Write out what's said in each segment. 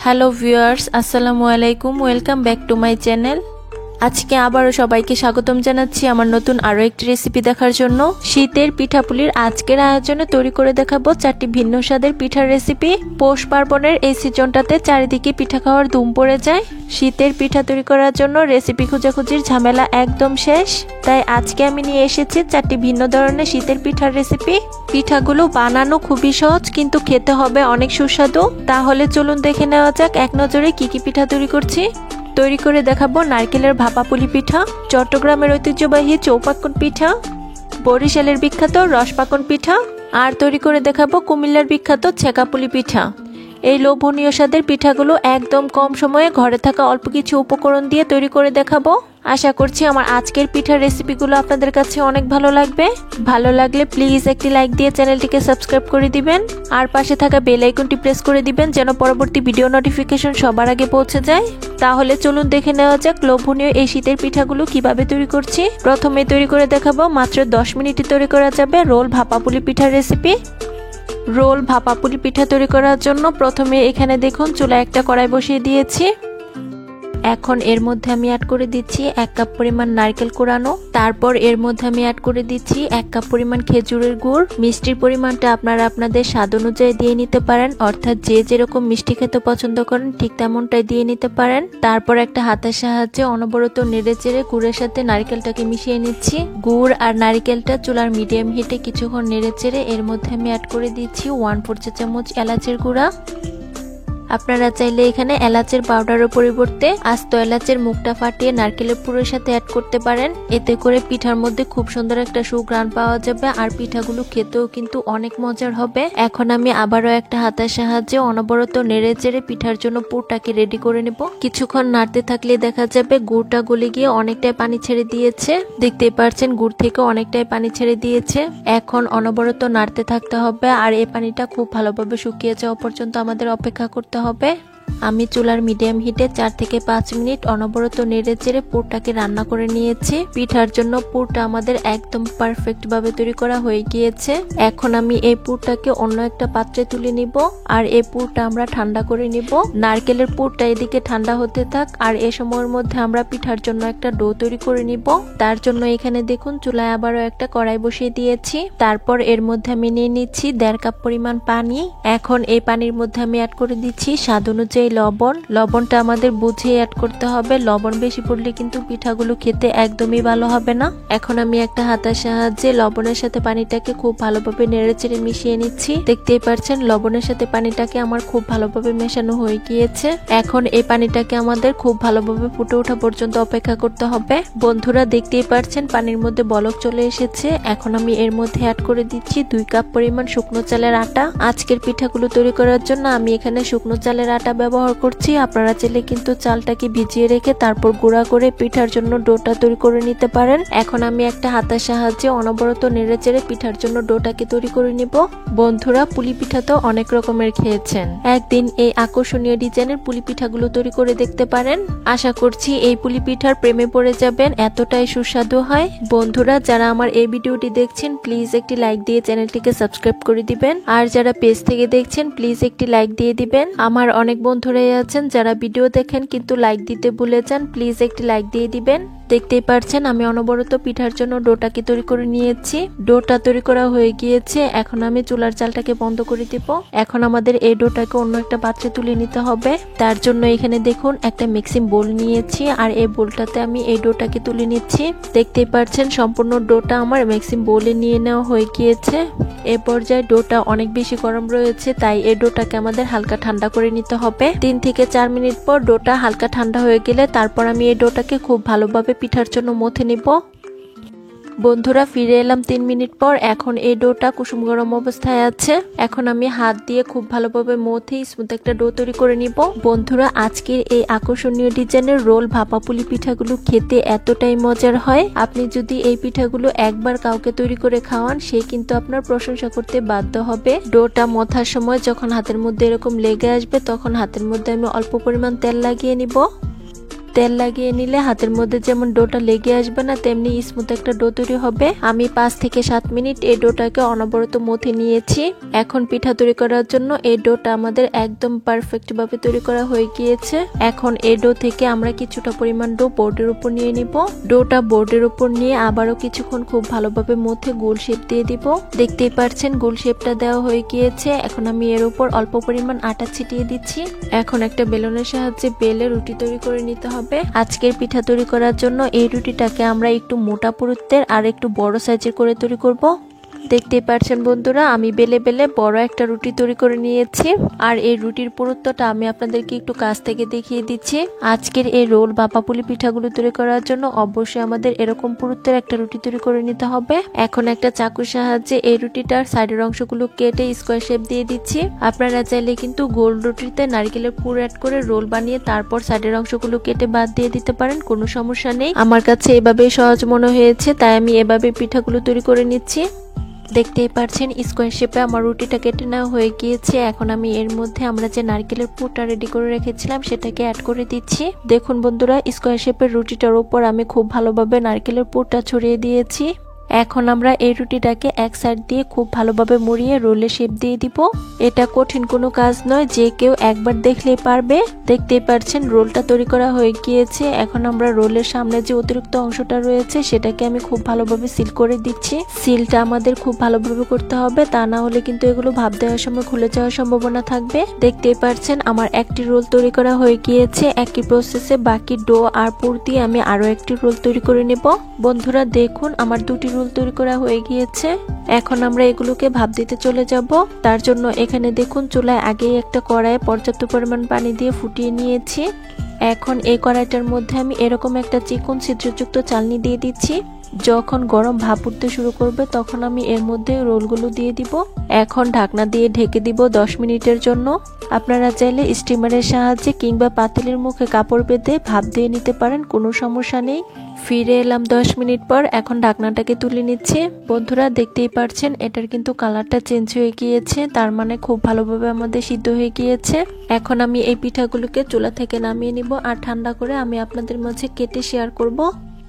Hello viewers, আসসালামু আলাইকুম। Welcome back to my channel. আজকে আবারও সবাইকে স্বাগতম জানাচ্ছি আমার নতুন আরও একটি রেসিপি দেখার জন্য। শীতের পিঠাপুলির আজকের আয়োজনে তৈরি করে দেখাবো 4টি ভিন্ন স্বাদের পিঠার রেসিপি। পৌষ পার্বণের এই সিজনটাতে চারিদিকে পিঠা খাওয়ার ধুম পড়ে যায়। শীতের পিঠা তৈরি করার জন্য রেসিপি খোঁজাখুঁজির ঝামেলা একদম শেষ। তাই আজকে আমি নিয়ে এসেছি 4টি ভিন্ন ধরনের শীতের পিঠার রেসিপি। পিঠাগুলো বানানো খুবই সহজ, কিন্তু খেতে হবে অনেক সুস্বাদু। তাহলে চলুন দেখে নেওয়া যাক এক নজরে কি কি পিঠা তৈরি করছি। তৈরি করে দেখাবো নারকেলের ভাপা পুলি পিঠা, চট্টগ্রামের ঐতিহ্যবাহী চৌপাকন পিঠা, বরিশালের বিখ্যাত রসপাকন পিঠা, আর তৈরি করে দেখাবো কুমিল্লার বিখ্যাত ছেঁকা পুলি পিঠা। এই লোভনীয় স্বাদের পিঠাগুলো একদম কম সময়ে ঘরে থাকা অল্প কিছু উপকরণ দিয়ে তৈরি করে দেখাবো। আশা করছি আমার আজকের পিঠার রেসিপিগুলো আপনাদের কাছে অনেক ভালো লাগবে। ভালো লাগলে প্লিজ একটি লাইক দিয়ে চ্যানেলটিকে সাবস্ক্রাইব করে দিবেন, আর পাশে থাকা বেল আইকনটি প্রেস করে দিবেন যেন পরবর্তী ভিডিও নোটিফিকেশন সবার আগে পৌঁছে যায়। তাহলে চলুন দেখে নেওয়া যাক লোভনীয় এই শীতের পিঠাগুলো কিভাবে তৈরি করছি। প্রথমে তৈরি করে দেখাবো মাত্র 10 মিনিটে তৈরি করা যাবে রোল ভাপা পুলি পিঠার রেসিপি। রোল ভাপা পুলি পিঠা তৈরি করার জন্য প্রথমে এখানে দেখুন চুলায় একটা কড়াই বসিয়ে দিয়েছি। এখন এর মধ্যে আমি অ্যাড করে দিচ্ছি 1 কাপ পরিমাণ নারকেল কোরানো। তারপর এর মধ্যে আমি অ্যাড করে দিচ্ছি 1 কাপ পরিমাণ খেজুরের গুড়। মিষ্টির পরিমাণটা আপনারা আপনাদের স্বাদ অনুযায়ী দিয়ে নিতে পারেন, অর্থাৎ যে যেরকম মিষ্টি খেতে পছন্দ করেন ঠিক তেমনটাই দিয়ে নিতে পারেন। তারপর একটা হাতের সাহায্যে অনবরত নেড়েচেড়ে গুড়ের সাথে নারকেলটাকে মিশিয়ে নিচ্ছি। গুড় আর নারকেলটা চুলার মিডিয়াম হিটে কিছুক্ষণ নেড়েচেড়ে এর মধ্যে আমি অ্যাড করে দিচ্ছি 1/4 চা চামচ এলাচের গুঁড়া। আপনারা চাইলে এখানে এলাচের পাউডারের পরিবর্তে আস্ত এলাচের মুখটা ফাটিয়ে নারকেলের পুরের সাথে অ্যাড করতে পারেন। এতে করে পিঠার মধ্যে খুব সুন্দর একটা সুঘ্রাণ পাওয়া যাবে, আর পিঠাগুলো খেতেও কিন্তু অনেক মজার হবে। এখন আমি আবারও একটা হাতের সাহায্যে অনবরত নেড়ে চেড়ে পিঠার জন্য পুরটাকে রেডি করে নেব। কিছুক্ষণ নাড়তে থাকলে দেখা যাবে গুড়টা গলে গিয়ে অনেকটাই পানি ছেড়ে দিয়েছে। দেখতেই পাচ্ছেন গুড় থেকে অনেকটাই পানি ছেড়ে দিয়েছে। এখন অনবরত নাড়তে থাকতে হবে, আর এই পানিটা খুব ভালোভাবে শুকিয়ে যাওয়া পর্যন্ত আমাদের অপেক্ষা করতে হবে। আমি চুলার মিডিয়াম হিটে 4 থেকে 5 মিনিট অনবরত নেড়ে চেড়ে পুরটাকে রান্না করে নিয়েছি। পিঠার জন্য পুরটা আমাদের একদম পারফেক্ট ভাবে তৈরি করা হয়ে গিয়েছে। এখন আমি এই পুরটাকে অন্য একটা পাত্রে তুলে নিব, আর এই পুরটা আমরা ঠান্ডা করে নিব। নারকেলের পুরটা এদিকে ঠান্ডা হতে থাক, আর এই সময়ের মধ্যে আমরা পিঠার জন্য একটা ডো তৈরি করে নিব। তার জন্য এখানে দেখুন চুলায় আবারও একটা কড়াই বসিয়ে দিয়েছি। তারপর এর মধ্যে আমি নিয়ে নিচ্ছি 1.5 কাপ পরিমাণ পানি। এখন এই পানির মধ্যে আমি অ্যাড করে দিচ্ছি স্বাদ অনুযায়ী লবণটা আমাদের বুঝে অ্যাড করতে হবে। লবণ বেশি পড়লে কিন্তু পিঠাগুলো খেতে একদমই ভালো হবে না। এখন আমি একটা হাতের সাহায্যে লবণের সাথে পানিটাকে খুব ভালোভাবে নেড়েচেড়ে মিশিয়ে নিচ্ছি। দেখতেই পাচ্ছেন লবণের সাথে পানিটাকে আমার খুব ভালোভাবে মেশানো হয়ে গিয়েছে। এখন এই পানিটাকে আমাদের খুব ভালোভাবে ফুটে ওঠা পর্যন্ত অপেক্ষা করতে হবে। বন্ধুরা দেখতেই পাচ্ছেন পানির মধ্যে বলক চলে এসেছে। এখন আমি এর মধ্যে অ্যাড করে দিচ্ছি 2 কাপ পরিমাণ শুকনো চালের আটা। আজকের পিঠাগুলো তৈরি করার জন্য আমি এখানে শুকনো চালের আটা ব্যবহার করছি। আপনারা চাইলে কিন্তু চালটাকে ভিজিয়ে রেখে তারপর গুঁড়া করে পিঠার জন্য ডোটা তৈরি করে নিতে পারেন। এখন আমি একটা হাতের সাহায্যে অনবরত নেড়েচেড়ে পিঠার জন্য ডোটাকে তৈরি করে নিব। বন্ধুরা পুলি পিঠা তো অনেক রকমের খেয়েছেন, একদিন এই আকর্ষণীয় ডিজাইনের পুলি পিঠাগুলো তৈরি করে দেখতে পারেন। আশা করছি এই পুলি পিঠার প্রেমে পড়ে যাবেন, এতটাই সুস্বাদু হয়। বন্ধুরা যারা আমার এই ভিডিওটি দেখছেন প্লিজ একটি লাইক দিয়ে চ্যানেলটিকে সাবস্ক্রাইব করে দিবেন, আর যারা পেজ থেকে দেখছেন প্লিজ একটি লাইক দিয়ে দিবেন। আমার অনেক বন্ধুরাই আছেন যারা ভিডিও দেখেন কিন্তু লাইক দিতে ভুলে যান, প্লিজ একটি লাইক দিয়ে দিবেন। দেখতেই পাচ্ছেন আমি অনবরত পিঠার জন্য ডোটাকে তৈরি করে নিয়েছি। ডোটা তৈরি করা হয়ে গিয়েছে। এখন আমি চুলার জালটাকে বন্ধ করে দিব। এখন আমাদের এই ডোটাকে অন্য একটা পাত্রে তুলে নিতে হবে। তার জন্য এখানে দেখুন একটা মিক্সিং বোল নিয়েছি, আর এই বোলটাতে আমি এই ডোটাকে তুলে নিচ্ছি। দেখতেই পাচ্ছেন সম্পূর্ণ ডোটা আমার মিক্সিং বোলে নিয়ে নেওয়া হয়ে গিয়েছে। এ পর্যায়ে ডোটা অনেক বেশি গরম রয়েছে, তাই এই ডোটাকে আমাদের হালকা ঠান্ডা করে নিতে হবে। 3 থেকে 4 মিনিট পর ডোটা হালকা ঠান্ডা হয়ে গেলে তারপর আমি এই ডোটাকে খুব ভালোভাবে পিঠার জন্য মথে নিব। বন্ধুরা ফিরে এলাম 3 মিনিট পর। এখন এই ডোটা কুসুম গরম অবস্থায় আছে। এখন আমি হাত দিয়ে খুব ভালোভাবে মথে স্মুথ একটা ডো তৈরি করে নিব। বন্ধুরা আজকের এই আকর্ষণীয় ডিজাইনের রোল ভাপা পুলি পিঠাগুলো খেতে এতটাই মজার হয়, আপনি যদি এই পিঠাগুলো একবার কাউকে তৈরি করে খাওয়ান সে কিন্তু আপনার প্রশংসা করতে বাধ্য হবে। ডোটা মথার সময় যখন হাতের মধ্যে এরকম লেগে আসবে তখন হাতের মধ্যে আমি অল্প পরিমাণ তেল লাগিয়ে নিব। তেল লাগিয়ে নিলে হাতের মধ্যে যেমন ডোটা লেগে আসবে না, তেমনি স্মুথ একটা ডো তৈরি হবে। আমি 5 থেকে 7 মিনিট এই ডোটাকে অনবরত মথে নিয়েছি। এখন পিঠা তৈরি করার জন্য এই ডোটা আমাদের একদম পারফেক্ট ভাবে তৈরি করা হয়ে গিয়েছে। এখন এই ডো থেকে আমরা কিছুটা পরিমাণ ডো বোর্ডের উপর নিয়ে নিব। ডোটা বোর্ডের উপর নিয়ে আবারও কিছুক্ষণ খুব ভালোভাবে মথে গোল শেপ দিয়ে দিব। দেখতেই পাচ্ছেন গোল শেপটা দেওয়া হয়ে গিয়েছে। এখন আমি এর উপর অল্প পরিমাণ আটা ছিটিয়ে দিচ্ছি। এখন একটা বেলনের সাহায্যে বেলে রুটি তৈরি করে নিতে হবে। আজকের পিঠা তৈরি করার জন্য এই রুটিটাকে আমরা একটু মোটা পুরুত্বের আর একটু বড় সাইজের করে তৈরি করব। দেখতেই পাচ্ছেন বন্ধুরা, আমি বেলে বেলে বড় একটা রুটি তৈরি করে নিয়েছি। আর এই রুটির পুরুত্বটা আমি আপনাদেরকে একটু কাছ থেকে দেখিয়ে দিচ্ছি। আজকের এই রোল বা পাপুলি পিঠাগুলো তৈরি করার জন্য অবশ্যই আমাদের এরকম পুরুত্বের একটা রুটি তৈরি করে নিতে হবে। এখন একটা চাকুর সাহায্যে এই রুটিটার সাইডের অংশগুলো কেটে স্কোয়ার শেপ দিয়ে দিচ্ছি। আপনারা চাইলে কিন্তু গোল রুটিতে নারকেলের পুর অ্যাড করে রোল বানিয়ে তারপর সাইডের অংশগুলো কেটে বাদ দিয়ে দিতে পারেন, কোনো সমস্যা নেই। আমার কাছে এভাবেই সহজ মনে হয়েছে, তাই আমি এভাবে পিঠাগুলো তৈরি করে নিচ্ছি। দেখতেই পাচ্ছেন স্কোয়ার শেপে আমার রুটিটা কেটে নেওয়া হয়ে গিয়েছে। এখন আমি এর মধ্যে আমরা যে নারকেলের পুরটা রেডি করে রেখেছিলাম সেটাকে অ্যাড করে দিচ্ছি। দেখুন বন্ধুরা, স্কোয়ার শেপের রুটিটার উপর আমি খুব ভালোভাবে নারকেলের পুরটা ছড়িয়ে দিয়েছি। এখন আমরা এই রুটিটাকে এক সাইড দিয়ে খুব ভালোভাবে মুড়িয়ে রোলের শেপ দিয়ে দিব। এটা কঠিন কোনো কাজ নয়, যে কেউ একবার দেখলেই পারবে। দেখতেই পাচ্ছেন রোলটা তৈরি করা হয়ে গিয়েছে। এখন আমরা রোলের সামনে যে অতিরিক্ত অংশটা রয়েছে সেটাকে আমি খুব ভালোভাবে সিল করে দিচ্ছি। সিলটা আমাদের খুব ভালোভাবে করতে হবে, তা না হলে কিন্তু এগুলো ভাপ দেওয়ার সময় খুলে যাওয়ার সম্ভাবনা থাকবে। দেখতেই পাচ্ছেন আমার একটি রোল তৈরি করা হয়ে গিয়েছে। একই প্রসেসে বাকি ডো আর পুর দিয়ে আমি আরো একটি রোল তৈরি করে নেব। বন্ধুরা দেখুন, আমার দুটি রোল তৈরি করা হয়ে গিয়েছে। এখন আমরা এগুলোকে ভাপ দিতে চলে যাব। তার জন্য এখানে দেখুন চুলায় আগেই একটা কড়াইয়ে পর্যাপ্ত পরিমাণ পানি দিয়ে ফুটিয়ে নিয়েছি। এখন এই কড়াইটার মধ্যে আমি এরকম একটা চিকন ছিদ্রযুক্ত চালনি দিয়ে দিচ্ছি। যখন গরম ভাপ উঠতে শুরু করবে তখন আমি এর মধ্যে রোলগুলো দিয়ে দিব। এখন ঢাকনা দিয়ে ঢেকে দিব 10 মিনিটের জন্য। আপনারা চাইলে স্টিমারের সাহায্যে কিংবা পাতিলের মুখে কাপড় বেঁধে ভাপ দিয়ে নিতে পারেন, কোনো সমস্যা নেই। ফিরে এলাম 10 মিনিট পর। এখন ঢাকনাটাকে তুলে নিচ্ছি। বন্ধুরা দেখতেই পাচ্ছেন এটার কিন্তু কালারটা চেঞ্জ হয়ে গিয়েছে, তার মানে খুব ভালোভাবে আমাদের সিদ্ধ হয়ে গিয়েছে। এখন আমি এই পিঠাগুলোকে চুলা থেকে নামিয়ে নিব আর ঠান্ডা করে আমি আপনাদের মাঝে কেটে শেয়ার করব।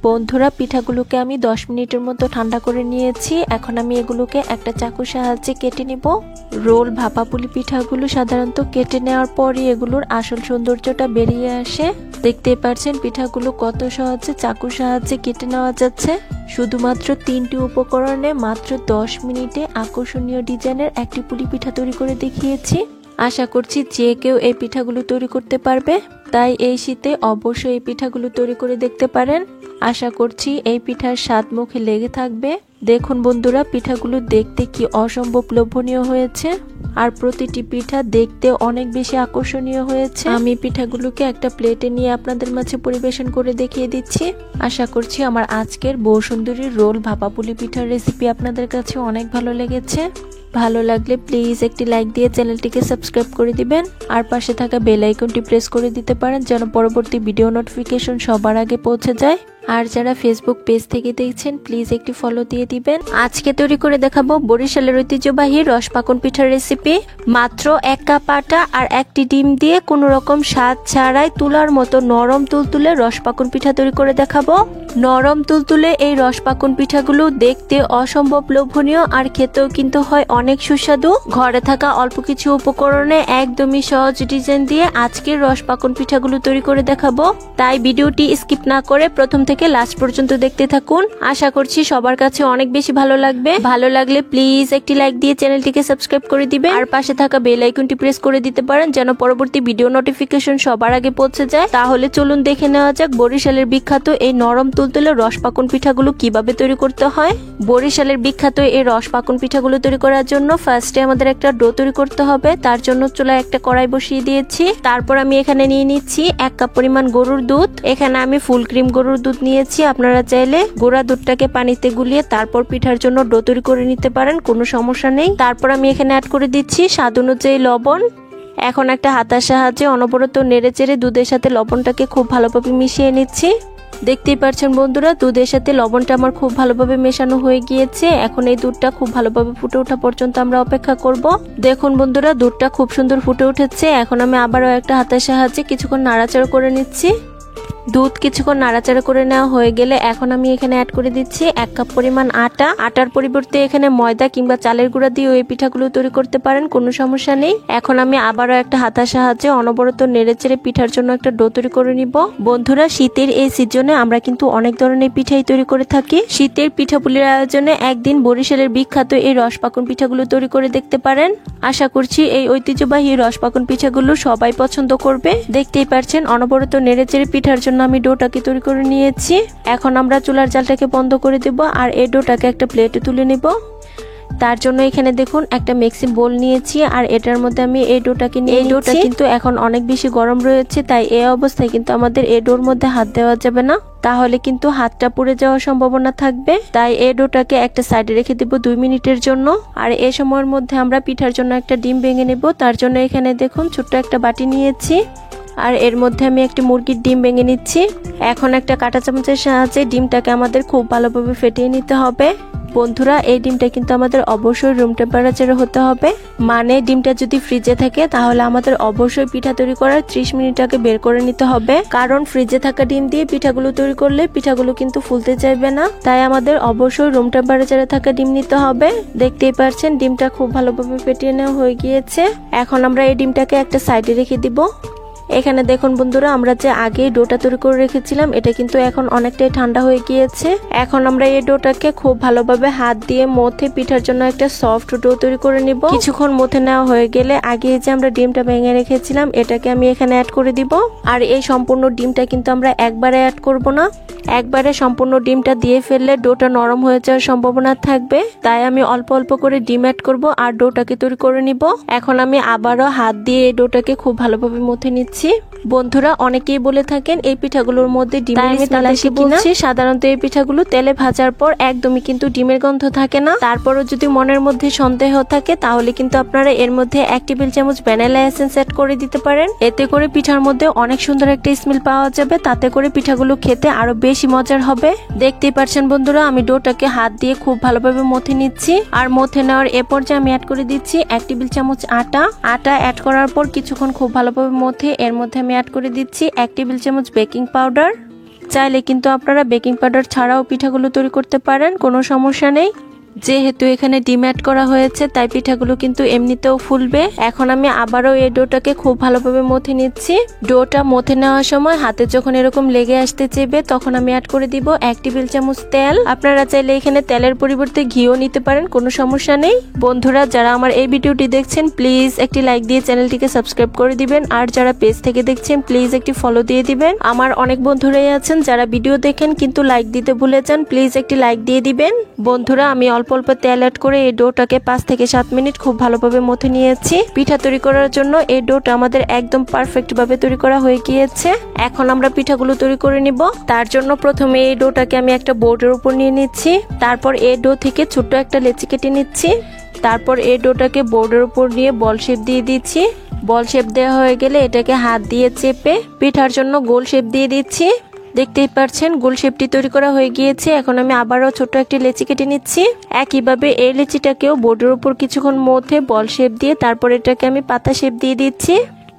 বন্ধুরা পিঠাগুলোকে আমি 10 মিনিটের মতো ঠান্ডা করে নিয়েছি। এখন আমি এগুলোকে একটা চাকুর সাহায্যে কেটে নিব। রোল ভাপা পুলি পিঠাগুলো সাধারণত কেটে নেওয়ার পরই এগুলোর আসল সৌন্দর্যটা বেরিয়ে আসে। দেখতেই পাচ্ছেন পিঠাগুলো কত সহজে চাকুর সাহায্যে কেটে নেওয়া যাচ্ছে। শুধুমাত্র 3টি উপকরণে মাত্র 10 মিনিটে আকর্ষণীয় ডিজাইনের একটি পুলি পিঠা তৈরি করে দেখিয়েছি। আশা করছি যে কেউ এই পিঠাগুলো তৈরি করতে পারবে, তাই এই শীতে অবশ্যই এই পিঠাগুলো তৈরি করে দেখতে পারেন। আশা করছি এই পিঠার স্বাদ মুখে লেগে থাকবে। দেখুন বন্ধুরা, পিঠাগুলো দেখতে কি অসম্ভব লোভনীয় হয়েছে, আর প্রতিটি পিঠা দেখতে অনেক বেশি আকর্ষণীয় হয়েছে। আমি পিঠাগুলোকে একটা প্লেটে নিয়ে আপনাদের মাঝে পরিবেশন করে দেখিয়ে দিচ্ছি। আশা করছি আমার আজকের বউ সুন্দরীর রোল ভাপা পুলি পিঠার রেসিপি আপনাদের কাছে অনেক ভালো লেগেছে। ভালো লাগলে প্লিজ একটি লাইক দিয়ে চ্যানেলটিকে সাবস্ক্রাইব করে দিবেন আর পাশে থাকা বেল আইকনটি প্রেস করে দিতে পারেন যেন পরবর্তী ভিডিও নোটিফিকেশন সবার আগে পৌঁছে যায়। আর যারা ফেসবুক পেজ থেকে দেখছেন প্লিজ একটি ফলো দিয়ে দিবেন। আজকে তৈরি করে দেখাবো বরিশালের ঐতিহ্যবাহী রসপাকন পিঠার রেসিপি। মাত্র 1 কাপ আটা আর 1টি ডিম দিয়ে কোনো রকম স্বাদ ছাড়াই তুলার মতো নরম তুলতুলে রসপাকন পিঠা তৈরি করে দেখাবো। নরম তুলতুলে এই রসপাকন পিঠাগুলো দেখতে অসম্ভব লোভনীয় আর খেতেও কিন্তু হয় অনেক সুস্বাদু। ঘরে থাকা অল্প কিছু উপকরণে একদমই সহজ ডিজাইন দিয়ে আজকের রসপাকন পিঠাগুলো তৈরি করে দেখাবো। তাই ভিডিওটি স্কিপ না করে প্রথম থেকে লাস্ট পর্যন্ত দেখতে থাকুন। আশা করছি সবার কাছে অনেক বেশি ভালো লাগবে। ভালো লাগলে প্লিজ একটি লাইক দিয়ে চ্যানেলটিকে সাবস্ক্রাইব করে দিবেন আর পাশে থাকা বেল আইকনটি প্রেস করে দিতে পারেন যেন পরবর্তী ভিডিও নোটিফিকেশন সবার আগে পৌঁছে যায়। তাহলে চলুন দেখে নেওয়া যাক বরিশালের বিখ্যাত এই নরম তুলতুলে রসপাকন পিঠাগুলো কিভাবে তৈরি করতে হয়। বরিশালের বিখ্যাত এই রসপাকন পিঠাগুলো তৈরি করার জন্য ফার্স্টে আমাদের একটা ডো তৈরি করতে হবে। তার জন্য চুলায় একটা কড়াই বসিয়ে দিয়েছি। তারপর আমি এখানে নিয়ে নিচ্ছি 1 কাপ পরিমাণ গরুর দুধ। এখানে আমি ফুল ক্রিম গরুর দুধ নিয়েছি। আপনারা চাইলে গুঁড়া দুধটাকে পানিতে গুলিয়ে তারপর পিঠার জন্য ডো তৈরি করে নিতে পারেন, কোনো সমস্যা নেই। তারপর আমি এখানে অ্যাড করে দিচ্ছি স্বাদ অনুযায়ী লবণ। এখন একটা হাতার সাহায্যে অনবরত নেড়ে চেড়ে দুধের সাথে লবণটাকে খুব ভালোভাবে মিশিয়ে নিচ্ছি। দেখতেই পাচ্ছেন বন্ধুরা, দুধের সাথে লবণটা আমার খুব ভালোভাবে মেশানো হয়ে গিয়েছে। এখন এই দুধটা খুব ভালোভাবে ফুটে ওঠা পর্যন্ত আমরা অপেক্ষা করব। দেখুন বন্ধুরা, দুধটা খুব সুন্দর ফুটে উঠেছে। এখন আমি আবারও একটা হাতের সাহায্যে কিছুক্ষণ নাড়াচাড়া করে নিচ্ছি। দুধ কিছুক্ষণ নাড়াচাড়া করে নেওয়া হয়ে গেলে এখন আমি এখানে অ্যাড করে দিচ্ছি 1 কাপ পরিমাণ আটা। আটার পরিবর্তে এখানে ময়দা কিংবা চালের গুঁড়া দিয়ে এই পিঠাগুলো তৈরি করতে পারেন, কোনো সমস্যা নেই। এখন আমি আবারও একটা হাতার সাহায্যে অনবরত নেড়েচেড়ে পিঠার জন্য একটা ডো তৈরি করে নিব। বন্ধুরা, শীতের এই সিজনে আমরা কিন্তু অনেক ধরনের পিঠাই তৈরি করে থাকি। শীতের পিঠাপুলির আয়োজনে একদিন বরিশালের বিখ্যাত এই রসপাকুন পিঠাগুলো তৈরি করে দেখতে পারেন। আশা করছি এই ঐতিহ্যবাহী রসপাকুন পিঠাগুলো সবাই পছন্দ করবে। দেখতেই পারছেন অনবরত নেড়েচেড়ে পিঠার জন্য আমি ডোটাকে তৈরি করে নিয়েছি। এখন আমরা চুলার জালটাকে বন্ধ করে দেব আর এই ডোটাকে একটা প্লেটে তুলে নেব। তার জন্য এখানে দেখুন একটা মিক্সিং বোল নিয়েছি আর এটার মধ্যে আমি এই ডোটাকে নিয়ে এই ডোটা কিন্তু এখন অনেক বেশি গরম রয়েছে, তাই এই অবস্থায় কিন্তু আমাদের এই ডোর মধ্যে হাত দেওয়া যাবে না, তাহলে কিন্তু হাতটা পুড়ে যাওয়ার সম্ভাবনা থাকবে। তাই এই ডোটাকে একটা সাইডে রেখে দেব 2 মিনিটের জন্য। আর এই সময়ের মধ্যে আমরা পিঠার জন্য একটা ডিম ভেঙে নেব। তার জন্য এখানে দেখুন ছোট্ট একটা বাটি নিয়েছি আর এর মধ্যে আমি একটি মুরগির ডিম ভেঙে নিচ্ছি। এখন একটা কাঁটা চামচের সাহায্যে ডিমটাকে আমাদের খুব ভালোভাবে ফেটিয়ে নিতে হবে। বন্ধুরা, এই ডিমটা কিন্তু আমাদের অবশ্যই রুম টেম্পারেচারে হতে হবে, মানে ডিমটা যদি ফ্রিজে থাকে তাহলে আমাদের অবশ্যই পিঠা তৈরি করার 30 মিনিট আগে বের করে নিতে হবে, কারণ ফ্রিজে থাকা ডিম দিয়ে পিঠাগুলো তৈরি করলে পিঠাগুলো কিন্তু ফুলতে চাইবে না। তাই আমাদের অবশ্যই রুম টেম্পারেচারে থাকা ডিম নিতে হবে। দেখতেই পাচ্ছেন ডিমটা খুব ভালোভাবে ফেটিয়ে নেওয়া হয়ে গিয়েছে। এখন আমরা এই ডিমটাকে একটা সাইডে রেখে দিব। এখানে দেখুন বন্ধুরা, আমরা যে আগে ডোটা তৈরি করে রেখেছিলাম এটা কিন্তু এখন অনেকটাই ঠান্ডা হয়ে গিয়েছে। এখন আমরা এই ডোটাকে খুব ভালোভাবে হাত দিয়ে মথে পিঠার জন্য একটা সফট ডো তৈরি করে নিব। কিছুক্ষণ মথে নেওয়া হয়ে গেলে আগে যে আমরা ডিমটা ভেঙে রেখেছিলাম এটাকে আমি এখানে অ্যাড করে দিব। আর এই সম্পূর্ণ ডিমটা কিন্তু আমরা একবারে অ্যাড করব না, একবারে সম্পূর্ণ ডিমটা দিয়ে ফেললে ডোটা নরম হয়ে যাওয়ার সম্ভাবনা থাকবে, তাই আমি অল্প অল্প করে ডিম অ্যাড করব আর ডোটাকে তৈরি করে নিব। এখন আমি আবারও হাত দিয়ে এই ডোটাকে খুব ভালোভাবে মথে নিচ্ছি। বন্ধুরা, অনেকেই বলে থাকেন এই পিঠাগুলোর মধ্যে ডিমের স্মেল আসে কিনা। সাধারণত এই পিঠাগুলো তেলে ভাজার পর একদমই কিন্তু ডিমের গন্ধ থাকে না। তারপরও যদি মনের মধ্যে সন্দেহ থাকে তাহলে কিন্তু আপনারা এর মধ্যে 1 টেবিল চামচ ভ্যানিলা এসেন্স অ্যাড করে দিতে পারেন। এতে করে পিঠার মধ্যে অনেক সুন্দর একটা স্মেল পাওয়া যাবে, তাতে করে পিঠাগুলো খেতে আরো বেশি মজার হবে। দেখতেই পাচ্ছেন বন্ধুরা, আমি ডোটাকে হাত দিয়ে খুব ভালোভাবে মথে নিচ্ছি। আর মথে নেওয়ার এ পর্যায়ে আমি অ্যাড করে দিচ্ছি 1 টেবিল চামচ আটা। আটা অ্যাড করার পর কিছুক্ষণ খুব ভালোভাবে মথে এর মধ্যে আমি অ্যাড করে দিচ্ছি 1 টেবিল চামচ বেকিং পাউডার। চাইলে কিন্তু আপনারা বেকিং পাউডার ছাড়াও পিঠাগুলো তৈরি করতে পারেন, কোনো সমস্যা নেই। যেহেতু এখানে ডিম অ্যাড করা হয়েছে তাই পিঠাগুলো কিন্তু এমনিতেও ফুলবে। এখন আমি আবারও এই ডোটাকে খুব ভালোভাবে মথে নিচ্ছি। ডোটা মথে নেওয়ার সময় হাতে যখন এরকম লেগে আসতে চাইবে তখন আমি অ্যাড করে দিব 1 টেবিল চামচ তেল। আপনারা চাইলে এখানে তেলের পরিবর্তে ঘিও নিতে পারেন, কোনো সমস্যা নেই। বন্ধুরা, যারা আমার এই ভিডিওটি দেখছেন প্লিজ একটি লাইক দিয়ে চ্যানেলটিকে সাবস্ক্রাইব করে দিবেন, আর যারা পেজ থেকে দেখছেন প্লিজ একটি ফলো দিয়ে দিবেন। আমার অনেক বন্ধুরাই আছেন যারা ভিডিও দেখেন কিন্তু লাইক দিতে ভুলে যান, প্লিজ একটি লাইক দিয়ে দিবেন। বন্ধুরা, আমি অল্প অল্প তেল অ্যাড করে এই ডোটাকে 5 থেকে 7 মিনিট খুব ভালোভাবে মথে নিয়েছি। পিঠা তৈরি করার জন্য এই ডোটা আমাদের একদম পারফেক্ট ভাবে তৈরি করা হয়ে গিয়েছে। এখন আমরা পিঠাগুলো তৈরি করে নিব। তার জন্য প্রথমে এই ডোটাকে আমি একটা বোর্ডের উপর নিয়ে নিচ্ছি। তারপর এই ডো থেকে ছোট্ট একটা লেচি কেটে নিচ্ছি। তারপর এই ডোটাকে বোর্ডের উপর নিয়ে বল শেপ দিয়ে দিচ্ছি। বল শেপ দেওয়া হয়ে গেলে এটাকে হাত দিয়ে চেপে পিঠার জন্য গোল শেপ দিয়ে দিচ্ছি। দেখতেই পাচ্ছেন গোল শেপটি তৈরি করা হয়ে গিয়েছে। এখন আমি আবারও ছোট একটি লেচি কেটে নিচ্ছি। একইভাবে এই লেচিটাকেও বোর্ডের উপর কিছুক্ষণ মধ্যে বল শেপ দিয়ে তারপর এটাকে আমি পাতা শেপ দিয়ে দিচ্ছি।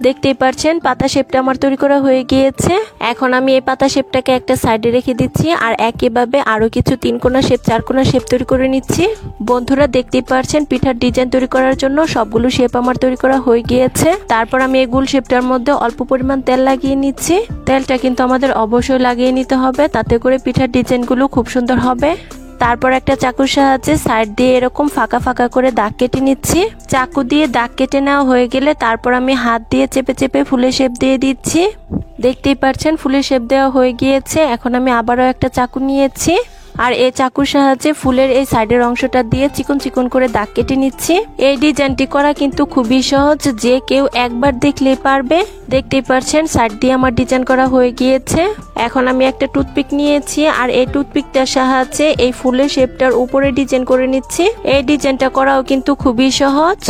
দেখতেই পাচ্ছেন পাতা শেপটা আমার তৈরি করা হয়ে গিয়েছে। এখন আমি এই পাতা শেপটাকে একটা সাইডে রেখে দিচ্ছি আর একইভাবে আরো কিছু 3 কোণা শেপ 4 কোণা শেপ তৈরি করে নিচ্ছি। বন্ধুরা, দেখতেই পাচ্ছেন পিঠার ডিজাইন তৈরি করার জন্য সবগুলো শেপ আমার তৈরি করা হয়ে গিয়েছে। তারপর আমি এই গোল শেপটার মধ্যে অল্প পরিমাণ তেল লাগিয়ে নিচ্ছি। তেলটা কিন্তু আমাদের অবশ্যই লাগিয়ে নিতে হবে, তাতে করে পিঠার ডিজাইনগুলো খুব সুন্দর হবে। তারপর একটা চাকুর সাহায্যে সাইড দিয়ে এরকম ফাঁকা ফাঁকা করে দাগ কেটে নিচ্ছি। চাকু দিয়ে দাগ কেটে নেওয়া হয়ে গেলে তারপর আমি হাত দিয়ে চেপে চেপে ফুলের শেপ দিয়ে দিচ্ছি। দেখতেই পাচ্ছেন ফুলের শেপ দেওয়া হয়ে গিয়েছে। এখন আমি আবারও একটা চাকু নিয়েছি আর এই চাকুর সাহায্যে ফুলের এই সাইডের অংশটা দিয়ে চিকন চিকন করে দাগ কেটে নিচ্ছি। এই ডিজাইনটি করা কিন্তু খুবই সহজ, যে কেউ একবার দেখলেই পারবে। দেখতেই পাচ্ছেন সাইড দিয়ে আমার ডিজাইন করা হয়ে গিয়েছে। এখন আমি একটা টুথপিক নিয়েছি আর এই টুথপিকটার সাহায্যে এই ফুলের শেপটার উপরে ডিজাইন করে নিচ্ছি। এই ডিজাইনটা করাও কিন্তু খুবই সহজ।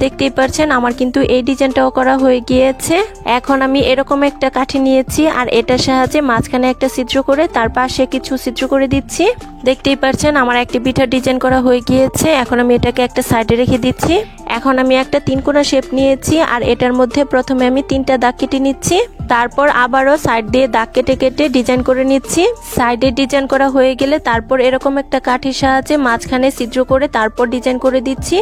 দেখতেই পাচ্ছেন আমার কিন্তু এই ডিজাইনটাও করা হয়ে গিয়েছে। এখন আমি এরকম একটা কাঠি নিয়েছি আর এটার সাহায্যে মাঝখানে একটা ছিদ্র করে তার পাশে কিছু ছিদ্র করে দিচ্ছি। দেখতেই পাচ্ছেন আমার একটা পিঠার ডিজাইন করা হয়ে গিয়েছে। এখন আমি এটাকে একটা সাইডে রেখে দিচ্ছি। এখন আমি একটা 3 কোণা শেপ নিয়েছি আর এটার মধ্যে প্রথমে আমি 3টা দাগ কেটে নিচ্ছি। তারপর আবারও সাইড দিয়ে দাগ কেটে কেটে ডিজাইন করে নিচ্ছি। সাইডে ডিজাইন করা হয়ে গেলে তারপর এরকম একটা কাঠির সাহায্যে মাঝখানে ছিদ্র করে তারপর ডিজাইন করে দিচ্ছি।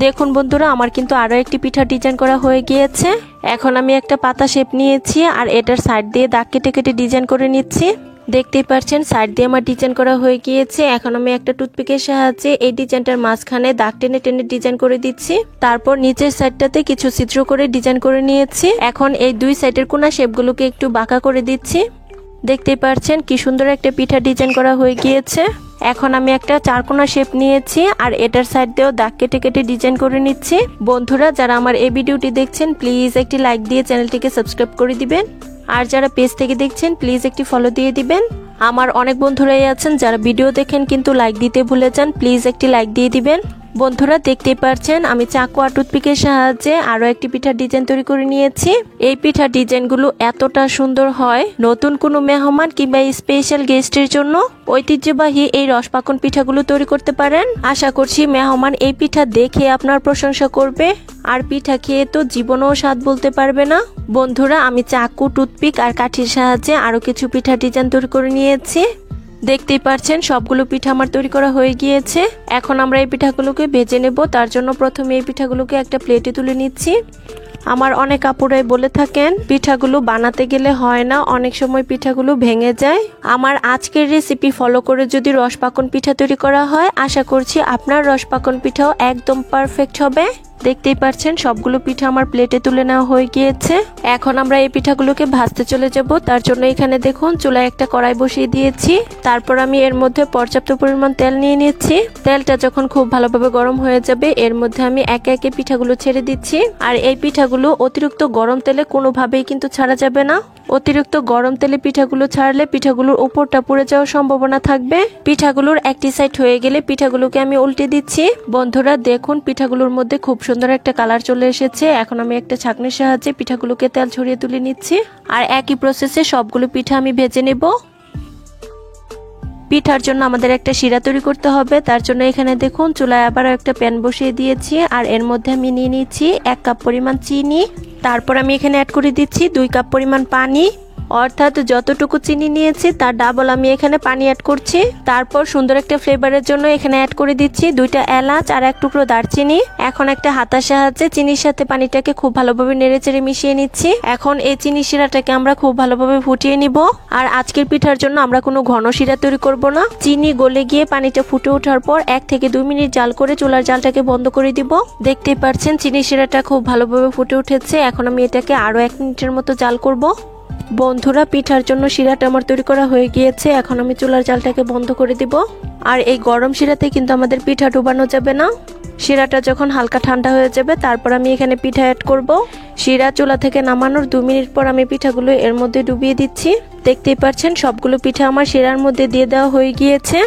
দেখুন বন্ধুরা, আমার কিন্তু আরো একটি পিঠা ডিজাইন করা হয়ে গিয়েছে। এখন আমি একটা পাতা শেপ নিয়েছি আর এটার সাইড দিয়ে দাগ কেটে কেটে ডিজাইন করে নিচ্ছি। দেখতেই পাচ্ছেন সাইড দিয়ে আমার ডিজাইন করা হয়ে গিয়েছে। এখন আমি একটা টুথপিকের সাহায্যে এই ডিজাইনটার মাঝখানে দাগ টেনে টেনে ডিজাইন করে দিচ্ছি। তারপর নিচের সাইডটাতে কিছু ছিদ্র করে ডিজাইন করে নিয়েছি। এখন এই দুই সাইডের কোণা শেপগুলোকে একটু বাঁকা করে দিচ্ছি। দেখতেই পাচ্ছেন কি সুন্দর একটা পিঠা ডিজাইন করা হয়ে গিয়েছে। এখন আমি একটা 4 কোণা শেপ নিয়েছি আর এটার সাইড দিয়েও দাগ কেটে কেটে ডিজাইন করে নিচ্ছি। বন্ধুরা, যারা আমার এই ভিডিওটি দেখছেন প্লিজ একটি লাইক দিয়ে চ্যানেলটিকে সাবস্ক্রাইব করে দিবেন। আর যারা পেজ থেকে দেখছেন প্লিজ একটি ফলো দিয়ে দিবেন। আমার অনেক বন্ধুরাই আছেন যারা ভিডিও দেখেন কিন্তু লাইক দিতে ভুলে যান, প্লিজ একটি লাইক দিয়ে দিবেন। বন্ধুরা, দেখতেই পাচ্ছেন আমি চাকু আর টুথপিকের সাহায্যে আরো একটি পিঠার ডিজাইন তৈরি করে নিয়েছি। এই পিঠার ডিজাইনগুলো এতটা সুন্দর হয়, নতুন কোনো মেহমান কিংবা স্পেশাল গেস্টের জন্য ঐতিহ্যবাহী এই রসপাকন পিঠাগুলো তৈরি করতে পারেন। আশা করছি মেহমান এই পিঠা দেখে আপনার প্রশংসা করবে আর পিঠা খেয়ে তো জীবনেও স্বাদ বলতে পারবে না। বন্ধুরা, আমি চাকু, টুথপিক আর কাঠির সাহায্যে আরো কিছু পিঠার ডিজাইন তৈরি করে নিয়েছি। দেখতেই পাচ্ছেন সবগুলো পিঠা আমার তৈরি করা হয়ে গিয়েছে। এখন আমরা এই পিঠাগুলোকে ভেজে নেব। তার জন্য প্রথমে এই পিঠাগুলোকে একটা প্লেটে তুলে নিচ্ছি। আমার অনেক আপুরাই বলে থাকেন পিঠাগুলো বানাতে গেলে হয় না, অনেক সময় পিঠাগুলো ভেঙে যায়। আমার আজকের রেসিপি ফলো করে যদি রসপাকন পিঠা তৈরি করা হয়, আশা করছি আপনার রসপাকন পিঠাও একদম পারফেক্ট হবে। দেখতেই পাচ্ছেন সবগুলো পিঠা আমার প্লেটে তুলে নেওয়া হয়ে গিয়েছে। এখন আমরা এই পিঠাগুলোকে ভাজতে চলে যাব। তার জন্য এখানে দেখুন চুলায় একটা কড়াই বসিয়ে দিয়েছি। তারপর আমি এর মধ্যে পর্যাপ্ত পরিমাণ তেল নিয়ে নিচ্ছি। তেলটা যখন খুব ভালোভাবে গরম হয়ে যাবে এর মধ্যে আমি একে একে পিঠাগুলো ছেড়ে দিচ্ছি। আর এই পিঠাগুলো অতিরিক্ত গরম তেলে কোনোভাবেই কিন্তু ছাড়া যাবে না। অতিরিক্ত গরম তেলে পিঠাগুলো ছাড়লে পিঠাগুলোর উপরটা পুড়ে যাওয়ার সম্ভাবনা থাকবে। পিঠাগুলোর একটি সাইড হয়ে গেলে পিঠাগুলোকে আমি উল্টে দিচ্ছি। বন্ধুরা, দেখুন পিঠাগুলোর মধ্যে খুব সুন্দর একটা কালার চলে এসেছে। এখন আমি একটা ছাঁকনির সাহায্যে পিঠাগুলোকে তেল ছড়িয়ে তুলে নিচ্ছি। আর একই প্রসেসে সবগুলো পিঠা আমি ভেজে নেব। পিঠার জন্য আমাদের একটা শিরা তৈরি করতে হবে। তার জন্য এখানে দেখুন চুলায় আবার একটা প্যান বসিয়ে দিয়েছি আর এর মধ্যে আমি নিয়ে নিচ্ছি 1 কাপ পরিমাণ চিনি। তারপর আমি এখানে অ্যাড করে দিচ্ছি 2 কাপ পরিমাণ পানি, অর্থাৎ যতটুকু চিনি নিয়েছি তার ডাবল আমি এখানে পানি অ্যাড করছি। তারপর সুন্দর একটা ফ্লেভারের জন্য এখানে অ্যাড করে দিচ্ছি 2টা এলাচ আর 1 টুকরো দারচিনি। এখন একটা হাতার সাহায্যে চিনির সাথে পানিটাকে খুব ভালোভাবে নেড়েচেড়ে মিশিয়ে নিচ্ছি। এখন এই চিনি শিরাটাকে আমরা খুব ভালোভাবে ফুটিয়ে নিব। আর আজকের পিঠার জন্য আমরা কোনো ঘন শিরা তৈরি করব না। চিনি গলে গিয়ে পানিটা ফুটে ওঠার পর 1 থেকে 2 মিনিট জাল করে চুলার জালটাকে বন্ধ করে দিব। দেখতেই পাচ্ছেন চিনি শিরাটা খুব ভালোভাবে ফুটে উঠেছে। এখন আমি এটাকে আরো 1 মিনিটের মতো জাল করব। বন্ধুরা, পিঠার জন্য শিরাটা আমার তৈরি করা হয়ে গিয়েছে। এখন আমি চুলার জালটাকে বন্ধ করে দিব। আর এই গরম শিরাতে কিন্তু আমাদের পিঠা ডুবানো যাবে না। শিরাটা যখন হালকা ঠান্ডা হয়ে যাবে তারপর আমি এখানে পিঠা অ্যাড করব। শিরা চুলা থেকে নামানোর 2 মিনিট পর আমি পিঠাগুলো এর মধ্যে ডুবিয়ে দিচ্ছি। দেখতেই পাচ্ছেন সবগুলো পিঠা আমার শিরার মধ্যে দিয়ে দেওয়া হয়ে গিয়েছে।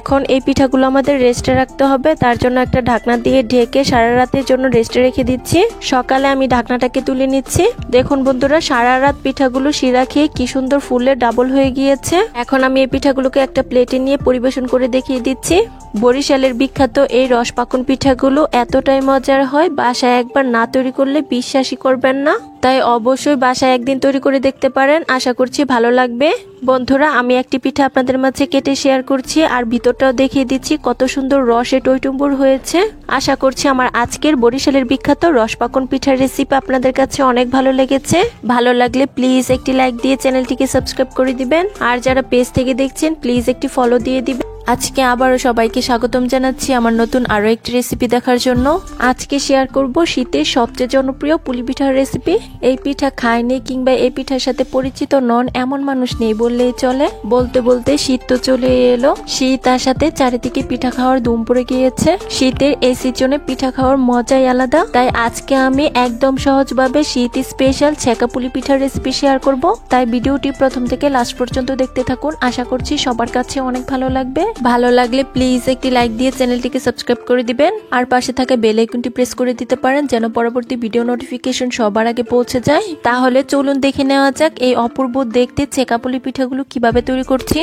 এখন এই পিঠাগুলো আমাদের রেস্টে রাখতে হবে। তার জন্য একটা ঢাকনা দিয়ে ঢেকে সারা রাতের জন্য রেস্টে রেখে দিচ্ছি। সকালে আমি ঢাকনাটাকে তুলে নিচ্ছি। দেখুন বন্ধুরা, সারা রাত পিঠাগুলো শিরা খেয়ে কি সুন্দর ফুলে ডাবল হয়ে গিয়েছে। এখন আমি এই পিঠাগুলোকে একটা প্লেটে নিয়ে পরিবেশন করে দেখিয়ে দিচ্ছি। বরিশালের বিখ্যাত এই রসপাকন পিঠাগুলো এতটাই মজার হয়, বাসায় একবার না তৈরি করলে বিশ্বাসই করবেন না। তাই অবশ্যই বাসায় একদিন তৈরি করে দেখতে পারেন, আশা করছি ভালো লাগবে। বন্ধুরা, আমি একটি পিঠা আপনাদের মাঝে কেটে শেয়ার করছি আর ভিতরটাও দেখিয়ে দিচ্ছি কত সুন্দর রসে টইটুম্বুর হয়েছে। আশা করছি আমার আজকের বরিশালের বিখ্যাত রসপাকন পিঠার রেসিপি আপনাদের কাছে অনেক ভালো লেগেছে। ভালো লাগলে প্লিজ একটি লাইক দিয়ে চ্যানেলটিকে সাবস্ক্রাইব করে দিবেন। আর যারা পেজ থেকে দেখছেন প্লিজ একটি ফলো দিয়ে দিবেন। আজকে আবারও সবাইকে স্বাগতম জানাচ্ছি আমার নতুন আরো একটি রেসিপি দেখার জন্য। আজকে শেয়ার করব শীতের সবচেয়ে জনপ্রিয় পুলি পিঠার রেসিপি। এই পিঠা খায়নি কিংবা এই পিঠার সাথে পরিচিত নন এমন মানুষ নেই বললেই চলে। বলতে বলতে শীত তো চলে এলো। শীত আসাতে চারিদিকে পিঠা খাওয়ার ধুম পড়ে গিয়েছে। শীতের এই সিজনে পিঠা খাওয়ার মজাই আলাদা। তাই আজকে আমি একদম সহজভাবে শীত স্পেশাল ছেঁকা পুলি পিঠার রেসিপি শেয়ার করব। তাই ভিডিওটি প্রথম থেকে লাস্ট পর্যন্ত দেখতে থাকুন। আশা করছি সবার কাছে অনেক ভালো লাগবে। ভালো লাগলে প্লিজ একটি লাইক দিয়ে চ্যানেলটিকে সাবস্ক্রাইব করে দিবেন। আর পাশে থাকা বেল আইকনটি প্রেস করে দিতে পারেন যেন পরবর্তী ভিডিও নোটিফিকেশন সবার আগে পৌঁছে যায়। তাহলে চলুন দেখে নেওয়া যাক এই অপূর্ব দেখতে ছেঁকা পুলি পিঠাগুলো কিভাবে তৈরি করছি।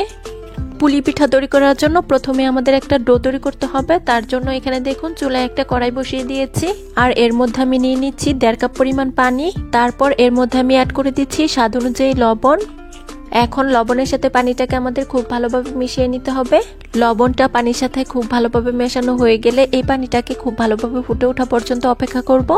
পুলি পিঠা তৈরি করার জন্য প্রথমে আমাদের একটা ডো তৈরি করতে হবে। তার জন্য এখানে দেখুন চুলায় একটা কড়াই বসিয়ে দিয়েছি, আর এর মধ্যে আমি নিয়ে নিচ্ছি 1.5 কাপ পরিমাণ পানি। তারপর এর মধ্যে আমি অ্যাড করে দিচ্ছি স্বাদ অনুযায়ী লবণ। এখন লবণের সাথে পানিটাকে আমাদের খুব ভালোভাবে মিশিয়ে নিতে হবে। লবণটা পানির সাথে খুব ভালোভাবে মেশানো হয়ে গেলে এই পানিটাকে খুব ভালোভাবে ফুটে ওঠা পর্যন্ত অপেক্ষা করব।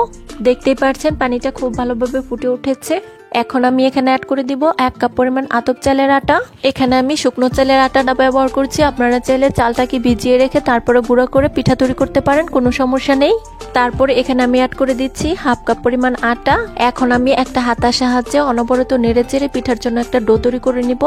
দেখতেই পাচ্ছেন পানিটা খুব ভালোভাবে ফুটে উঠেছে। এখন আমি এখানে অ্যাড করে দিব 1 কাপ পরিমাণ আতপ চালের আটা। এখানে আমি শুকনো চালের আটাটা ব্যবহার করছি। আপনারা চাইলে চালটাকে ভিজিয়ে রেখে তারপরে গুঁড়ো করে পিঠা তৈরি করতে পারেন, কোনো সমস্যা নেই। তারপরে এখানে আমি অ্যাড করে দিচ্ছি 1/2 কাপ পরিমাণ আটা। এখন আমি একটা হাতার সাহায্যে অনবরত নেড়ে চেড়ে পিঠার জন্য একটা ডো তৈরি করে নিব।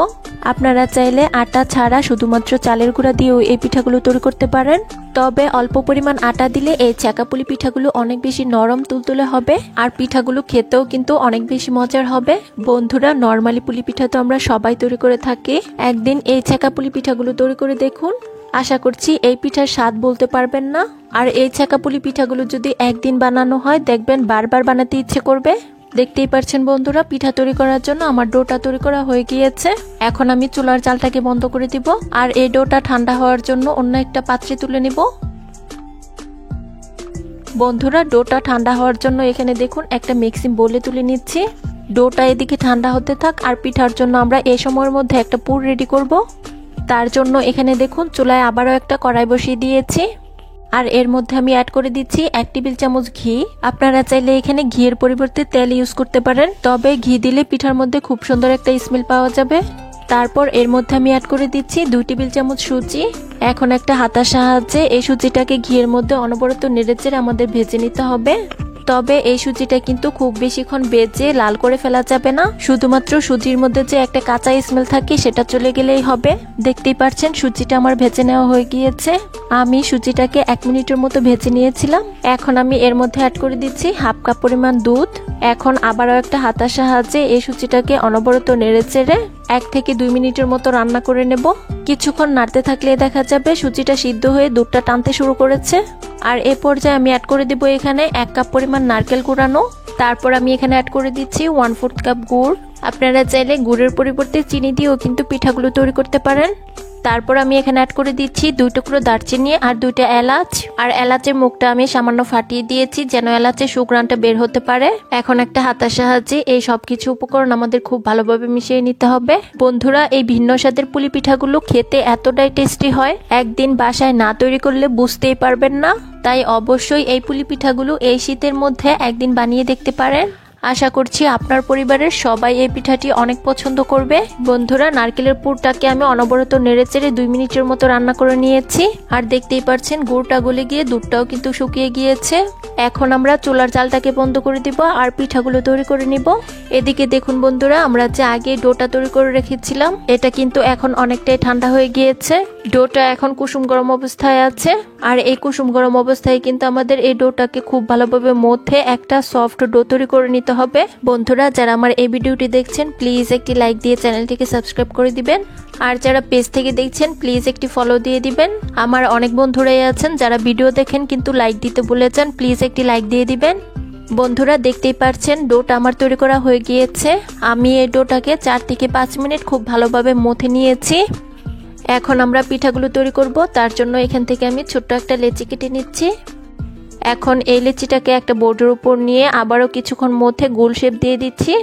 আপনারা চাইলে আটা ছাড়া শুধুমাত্র চালের গুঁড়া দিয়েও এই পিঠাগুলো তৈরি করতে পারেন, তবে অল্প পরিমাণ আটা দিলে এই চাকাপুলি পিঠাগুলো অনেক বেশি নরম তুলতুলে হবে, আর পিঠাগুলো খেতেও কিন্তু অনেক বেশি মজার হবে। বন্ধুরা, নরমালি পুলি পিঠা তো আমরা সবাই তৈরি করে থাকি, একদিন এই চাকাপুলি পিঠাগুলো তৈরি করে দেখুন। আশা করছি এই পিঠার স্বাদ বলতে পারবেন না। আর এই চাকাপুলি পিঠাগুলো যদি একদিন বানানো হয় দেখবেন বারবার বানাতে ইচ্ছে করবে। দেখতেই পাচ্ছেন বন্ধুরা, পিঠা তৈরি করার জন্য আমার ডোটা তৈরি করা হয়ে গিয়েছে। এখন আমি চুলার জালটাকে বন্ধ করে দিব, আর এই ডোটা ঠান্ডা হওয়ার জন্য অন্য একটা পাত্রে তুলে নিব। বন্ধুরা, ডোটা ঠান্ডা হওয়ার জন্য এখানে দেখুন একটা মিক্সিং বোলে তুলে নিচ্ছি। ডোটা এদিকে ঠান্ডা হতে থাক, আর পিঠার জন্য আমরা এই সময়ের মধ্যে একটা পুর রেডি করব। তার জন্য এখানে দেখুন চুলায় আবারও একটা কড়াই বসিয়ে দিয়েছি, আর এর মধ্যে আমি অ্যাড করে দিচ্ছি 1 টেবিল চামচ ঘি। আপনারা চাইলে এখানে ঘিয়ের পরিবর্তে তেল ইউজ করতে পারেন, তবে ঘি দিলে পিঠার মধ্যে খুব সুন্দর একটা স্মেল পাওয়া যাবে। তারপর এর মধ্যে আমি অ্যাড করে দিচ্ছি 2 টেবিল চামচ সুজি। এখন একটা হাতার সাহায্যে এই সুজিটাকে ঘিয়ের মধ্যে অনবরত নেড়েচেড়ে আমাদের ভেজে নিতে হবে। তবে এই সুজিটা কিন্তু খুব বেশিক্ষণ ভেজে লাল করে ফেলা যাবে না, শুধুমাত্র সুজির মধ্যে যে একটা কাঁচা স্মেল থাকে সেটা চলে গেলেই হবে। দেখতেই পাচ্ছেন সুজিটা আমার ভেজে নেওয়া হয়ে গিয়েছে। আমি সুজিটাকে 1 মিনিটের মতো ভেজে নিয়েছিলাম। এখন আমি এর মধ্যে অ্যাড করে দিচ্ছি 1/2 কাপ পরিমাণ দুধ। এখন আবারও একটা হাতার সাহায্যে এই সুজিটাকে অনবরত নেড়েচেড়ে 1 থেকে 2 মিনিটের মতো রান্না করে নেব। কিছুক্ষণ নাড়তে থাকলে দেখা যাবে সুজিটা সিদ্ধ হয়ে দুধটা টানতে শুরু করেছে। আর এ পর্যায়ে আমি অ্যাড করে দিব এখানে 1 কাপ পরিমাণ নারকেল কুড়ানো। তারপর আমি এখানে অ্যাড করে দিচ্ছি 1/4 কাপ গুড়। আপনারা চাইলে গুড়ের পরিবর্তে চিনি দিয়েও কিন্তু পিঠাগুলো তৈরি করতে পারেন। তারপর আমি এখানে অ্যাড করে দিচ্ছি 2 টুকরো দারচিনি আর 2টা এলাচ। আর এলাচের মুখটা আমি সামান্য ফাটিয়ে দিয়েছি যেন এলাচের সুঘ্রাণটা বের হতে পারে। এখন একটা হাতার সাহায্যে এই সবকিছু উপকরণ আমাদের খুব ভালোভাবে মিশিয়ে নিতে হবে। বন্ধুরা, এই ভিন্ন স্বাদের পুলি পিঠাগুলো খেতে এতটাই টেস্টি হয়, একদিন বাসায় না তৈরি করলে বুঝতেই পারবেন না। তাই অবশ্যই এই পুলি পিঠাগুলো এই শীতের মধ্যে একদিন বানিয়ে দেখতে পারেন। আশা করছি আপনার পরিবারের সবাই এই পিঠাটি অনেক পছন্দ করবে। বন্ধুরা, নারকেলের পুরটাকে আমি অনবরত নেড়েচেড়ে 2 মিনিটের মতো রান্না করে নিয়েছি। আর দেখতেই পাচ্ছেন গুড়টা গলে গিয়ে দুধটাও কিন্তু শুকিয়ে গিয়েছে। এখন আমরা চুলার জালটাকে বন্ধ করে দিব আর পিঠাগুলো তৈরি করে নিব। এদিকে দেখুন বন্ধুরা, আমরা যে আগে ডোটা তৈরি করে রেখেছিলাম এটা কিন্তু এখন অনেকটাই ঠান্ডা হয়ে গিয়েছে। ডোটা এখন কুসুম গরম অবস্থায় আছে, আর এই কুসুম গরম অবস্থায় কিন্তু আমাদের এই ডোটাকে খুব ভালোভাবে মথে একটা সফট ডো তৈরি করে নিতে হবে। বন্ধুরা, যারা আমার এই ভিডিওটি দেখছেন প্লিজ একটি লাইক দিয়ে চ্যানেলটিকে সাবস্ক্রাইব করে দিবেন, আর যারা পেজ থেকে দেখছেন প্লিজ একটি ফলো দিয়ে দিবেন। আমার অনেক বন্ধুরাই আছেন যারা ভিডিও দেখেন কিন্তু লাইক দিতে ভুলে যান, প্লিজ একটি লাইক দিয়ে দিবেন। বন্ধুরা, দেখতেই পাচ্ছেন ডোটা আমার তৈরি করা হয়ে গিয়েছে। আমি এই ডোটাকে 4 থেকে 5 মিনিট খুব ভালোভাবে মথে নিয়েছি। এখন আমরা পিঠাগুলো তৈরি করব। তার জন্য এখান থেকে আমি ছোট্ট একটা লেচি কেটে নিচ্ছি। এখন এই লেচিটাকে একটা বোর্ডের উপর নিয়ে আবারও কিছুক্ষণ মধ্যে গোল শেপ দিয়ে দিচ্ছি।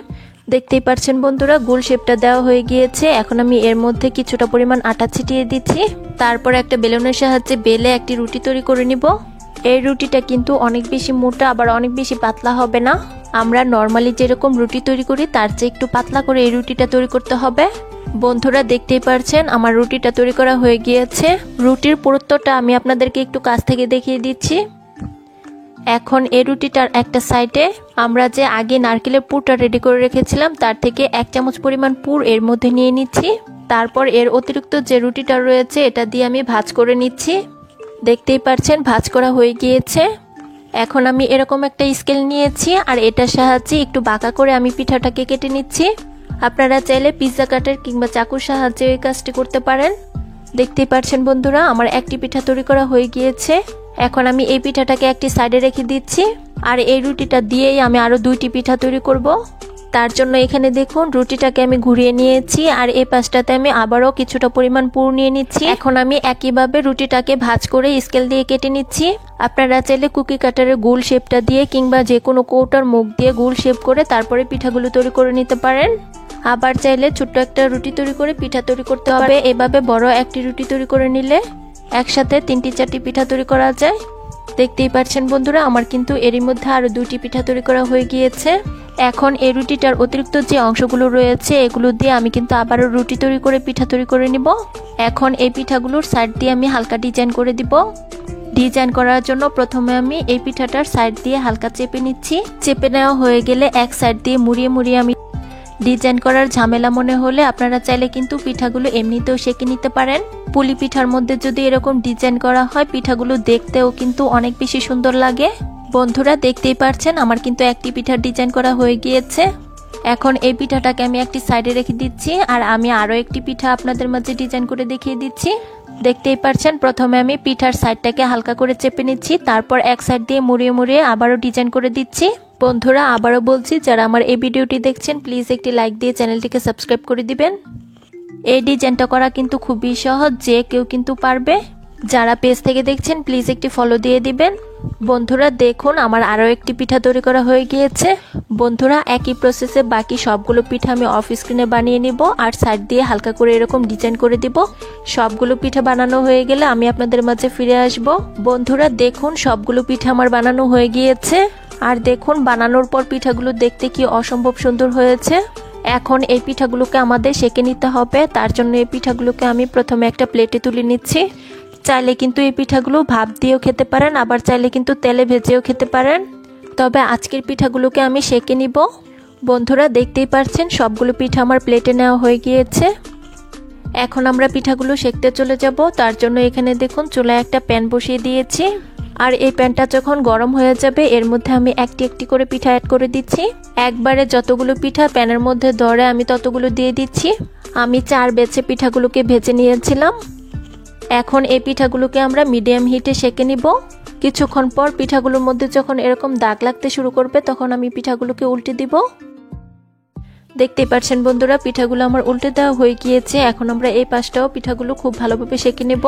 দেখতেই পাচ্ছেন বন্ধুরা, গোল শেপটা দেওয়া হয়ে গিয়েছে। এখন আমি এর মধ্যে কিছুটা পরিমাণ আটা ছিটিয়ে দিচ্ছি। তারপর একটা বেলুনের সাহায্যে বেলে একটি রুটি তৈরি করে নিব। এই রুটিটা কিন্তু অনেক বেশি মোটা আবার অনেক বেশি পাতলা হবে না। আমরা নর্মালি যেরকম রুটি তৈরি করি তার চেয়ে একটু পাতলা করে এই রুটিটা তৈরি করতে হবে। বন্ধুরা, দেখতেই পাচ্ছেন আমার রুটিটা তৈরি করা হয়ে গিয়েছে। রুটির পুরুত্বটা আমি আপনাদেরকে একটু কাছ থেকে দেখিয়ে দিচ্ছি। এখন এই রুটিটার একটা সাইডে আমরা যে আগে নারকেলের পুরটা রেডি করে রেখেছিলাম তার থেকে 1 চামচ পরিমাণ পুর এর মধ্যে নিয়ে নিচ্ছি। তারপর এর অতিরিক্ত যে রুটিটা রয়েছে এটা দিয়ে আমি ভাঁজ করে নিচ্ছি। দেখতেই পাচ্ছেন ভাঁজ করা হয়ে গিয়েছে। এখন আমি এরকম একটা স্কেল নিয়েছি, আর এটার সাহায্যে একটু বাঁকা করে আমি পিঠাটাকে কেটে নিচ্ছি। আপনারা চাইলে পিৎজা কাটার কিংবা চাকুর সাহায্যে এই কাজটি করতে পারেন। দেখতেই পাচ্ছেন বন্ধুরা, আমার একটি পিঠা তৈরি করা হয়ে গিয়েছে। এখন আমি এই পিঠাটাকে একটি সাইডে রেখে দিচ্ছি, আর এই রুটিটা দিয়েই আমি আরো 2টি পিঠা তৈরি করব। তার জন্য এখানে দেখুন রুটিটাকে আমি ঘুরিয়ে নিয়েছি আর এই পাশটাতে আমি আবারও কিছুটা পরিমাণ পুর নিয়ে নিচ্ছি। এখন আমি একইভাবে রুটিটাকে ভাঁজ করে স্কেল দিয়ে কেটে নিচ্ছি। আপনারা চাইলে কুকি কাটারের গোল শেপটা দিয়ে কিংবা যে কোনো কৌটার মুখ দিয়ে গোল শেপ করে তারপরে পিঠাগুলো তৈরি করে নিতে পারেন। আবার চাইলে ছোট্ট একটা রুটি তৈরি করে পিঠা তৈরি করতে হবে। এভাবে বড় একটি রুটি তৈরি করে নিলে একসাথে 3-4টি পিঠা তৈরি করা যায়। দেখতেই পাচ্ছেন বন্ধুরা, আমার কিন্তু এরই মধ্যে আরো 2টি পিঠা তৈরি করা হয়ে গিয়েছে। এখন এই রুটিটার অতিরিক্ত যে অংশগুলো রয়েছে এগুলো দিয়ে আমি কিন্তু আবারও রুটি তৈরি করে পিঠা তৈরি করে নিব। এখন এই পিঠাগুলোর সাইড দিয়ে আমি হালকা ডিজাইন করে দিব। ডিজাইন করার জন্য প্রথমে আমি এই পিঠাটার সাইড দিয়ে হালকা চেপে নিচ্ছি। চেপে নেওয়া হয়ে গেলে এক সাইড দিয়ে মুড়িয়ে মুড়িয়ে আমি ডিজাইন করার ঝামেলা মনে হলে আপনারা চাইলে কিন্তু পিঠাগুলো এমনিতেও সেঁকে নিতে পারেন। পুলি পিঠার মধ্যে যদি এরকম ডিজাইন করা হয় পিঠাগুলো দেখতেও কিন্তু অনেক বেশি সুন্দর লাগে। বন্ধুরা দেখতেই পাচ্ছেন আমার কিন্তু একটি পিঠার ডিজাইন করা হয়ে গিয়েছে। এখন এই পিঠাটাকে আমি একটি সাইডে রেখে দিচ্ছি আর আমি আরো একটি পিঠা আপনাদের মাঝে ডিজাইন করে দেখিয়ে দিচ্ছি। দেখতেই পাচ্ছেন প্রথমে আমি পিঠার সাইডটাকে হালকা করে চেপে নিচ্ছি, তারপর এক সাইড দিয়ে মুড়িয়ে মুড়িয়ে আবারও ডিজাইন করে দিচ্ছি। বন্ধুরা আবারও বলছি, যারা আমার এই ভিডিওটি দেখছেন প্লিজ একটি লাইক দিয়ে চ্যানেলটিকে সাবস্ক্রাইব করে দিবেন। এই ডিজাইনটা করা কিন্তু খুবই সহজ, যে কেউ কিন্তু পারবে। যারা পেজ থেকে দেখছেন প্লিজ একটি ফলো দিয়ে দিবেন। বন্ধুরা দেখুন আমার আরো একটি পিঠা তৈরি করা হয়ে গিয়েছে। বন্ধুরা একই প্রসেসে বাকি সবগুলো পিঠা আমি অফ স্ক্রিনে বানিয়ে নিব আর সাইড দিয়ে হালকা করে এরকম ডিজাইন করে দিব। সবগুলো পিঠা বানানো হয়ে গেলে আমি আপনাদের মাঝে ফিরে আসব। বন্ধুরা দেখুন সবগুলো পিঠা আমার বানানো হয়ে গিয়েছে আর দেখুন বানানোর পর পিঠাগুলো দেখতে কি অসম্ভব সুন্দর হয়েছে। এখন এই পিঠাগুলোকে আমাদের সেঁকে নিতে হবে। তার জন্য এই পিঠাগুলোকে আমি প্রথমে একটা প্লেটে তুলে নিচ্ছি। চাইলে কিন্তু এই পিঠাগুলো ভাপ দিয়েও খেতে পারেন, আবার চাইলে কিন্তু তেলে ভেজেও খেতে পারেন। তবে আজকের পিঠাগুলোকে আমি সেঁকে নিব। বন্ধুরা দেখতেই পাচ্ছেন সবগুলো পিঠা আমার প্লেটে নেওয়া হয়ে গিয়েছে। এখন আমরা পিঠাগুলো সেঁকতে চলে যাব। তার জন্য এখানে দেখুন চুলায় একটা প্যান বসিয়ে দিয়েছি আর এই প্যানটা যখন গরম হয়ে যাবে এর মধ্যে আমি একটি একটি করে পিঠা অ্যাড করে দিচ্ছি। একবারে যতগুলো পিঠা প্যানের মধ্যে ধরে আমি ততগুলো দিয়ে দিচ্ছি। আমি 4 ব্যাচে পিঠাগুলোকে ভেজে নিয়েছিলাম। এখন এই পিঠাগুলোকে আমরা মিডিয়াম হিটে সেঁকে নিব। কিছুক্ষণ পর পিঠাগুলোর মধ্যে যখন এরকম দাগ লাগতে শুরু করবে তখন আমি পিঠাগুলোকে উল্টে দিব। দেখতেই পাচ্ছেন বন্ধুরা পিঠাগুলো আমার উল্টে দেওয়া হয়ে গিয়েছে। এখন আমরা এই পাশটাও পিঠাগুলো খুব ভালোভাবে সেঁকে নেব।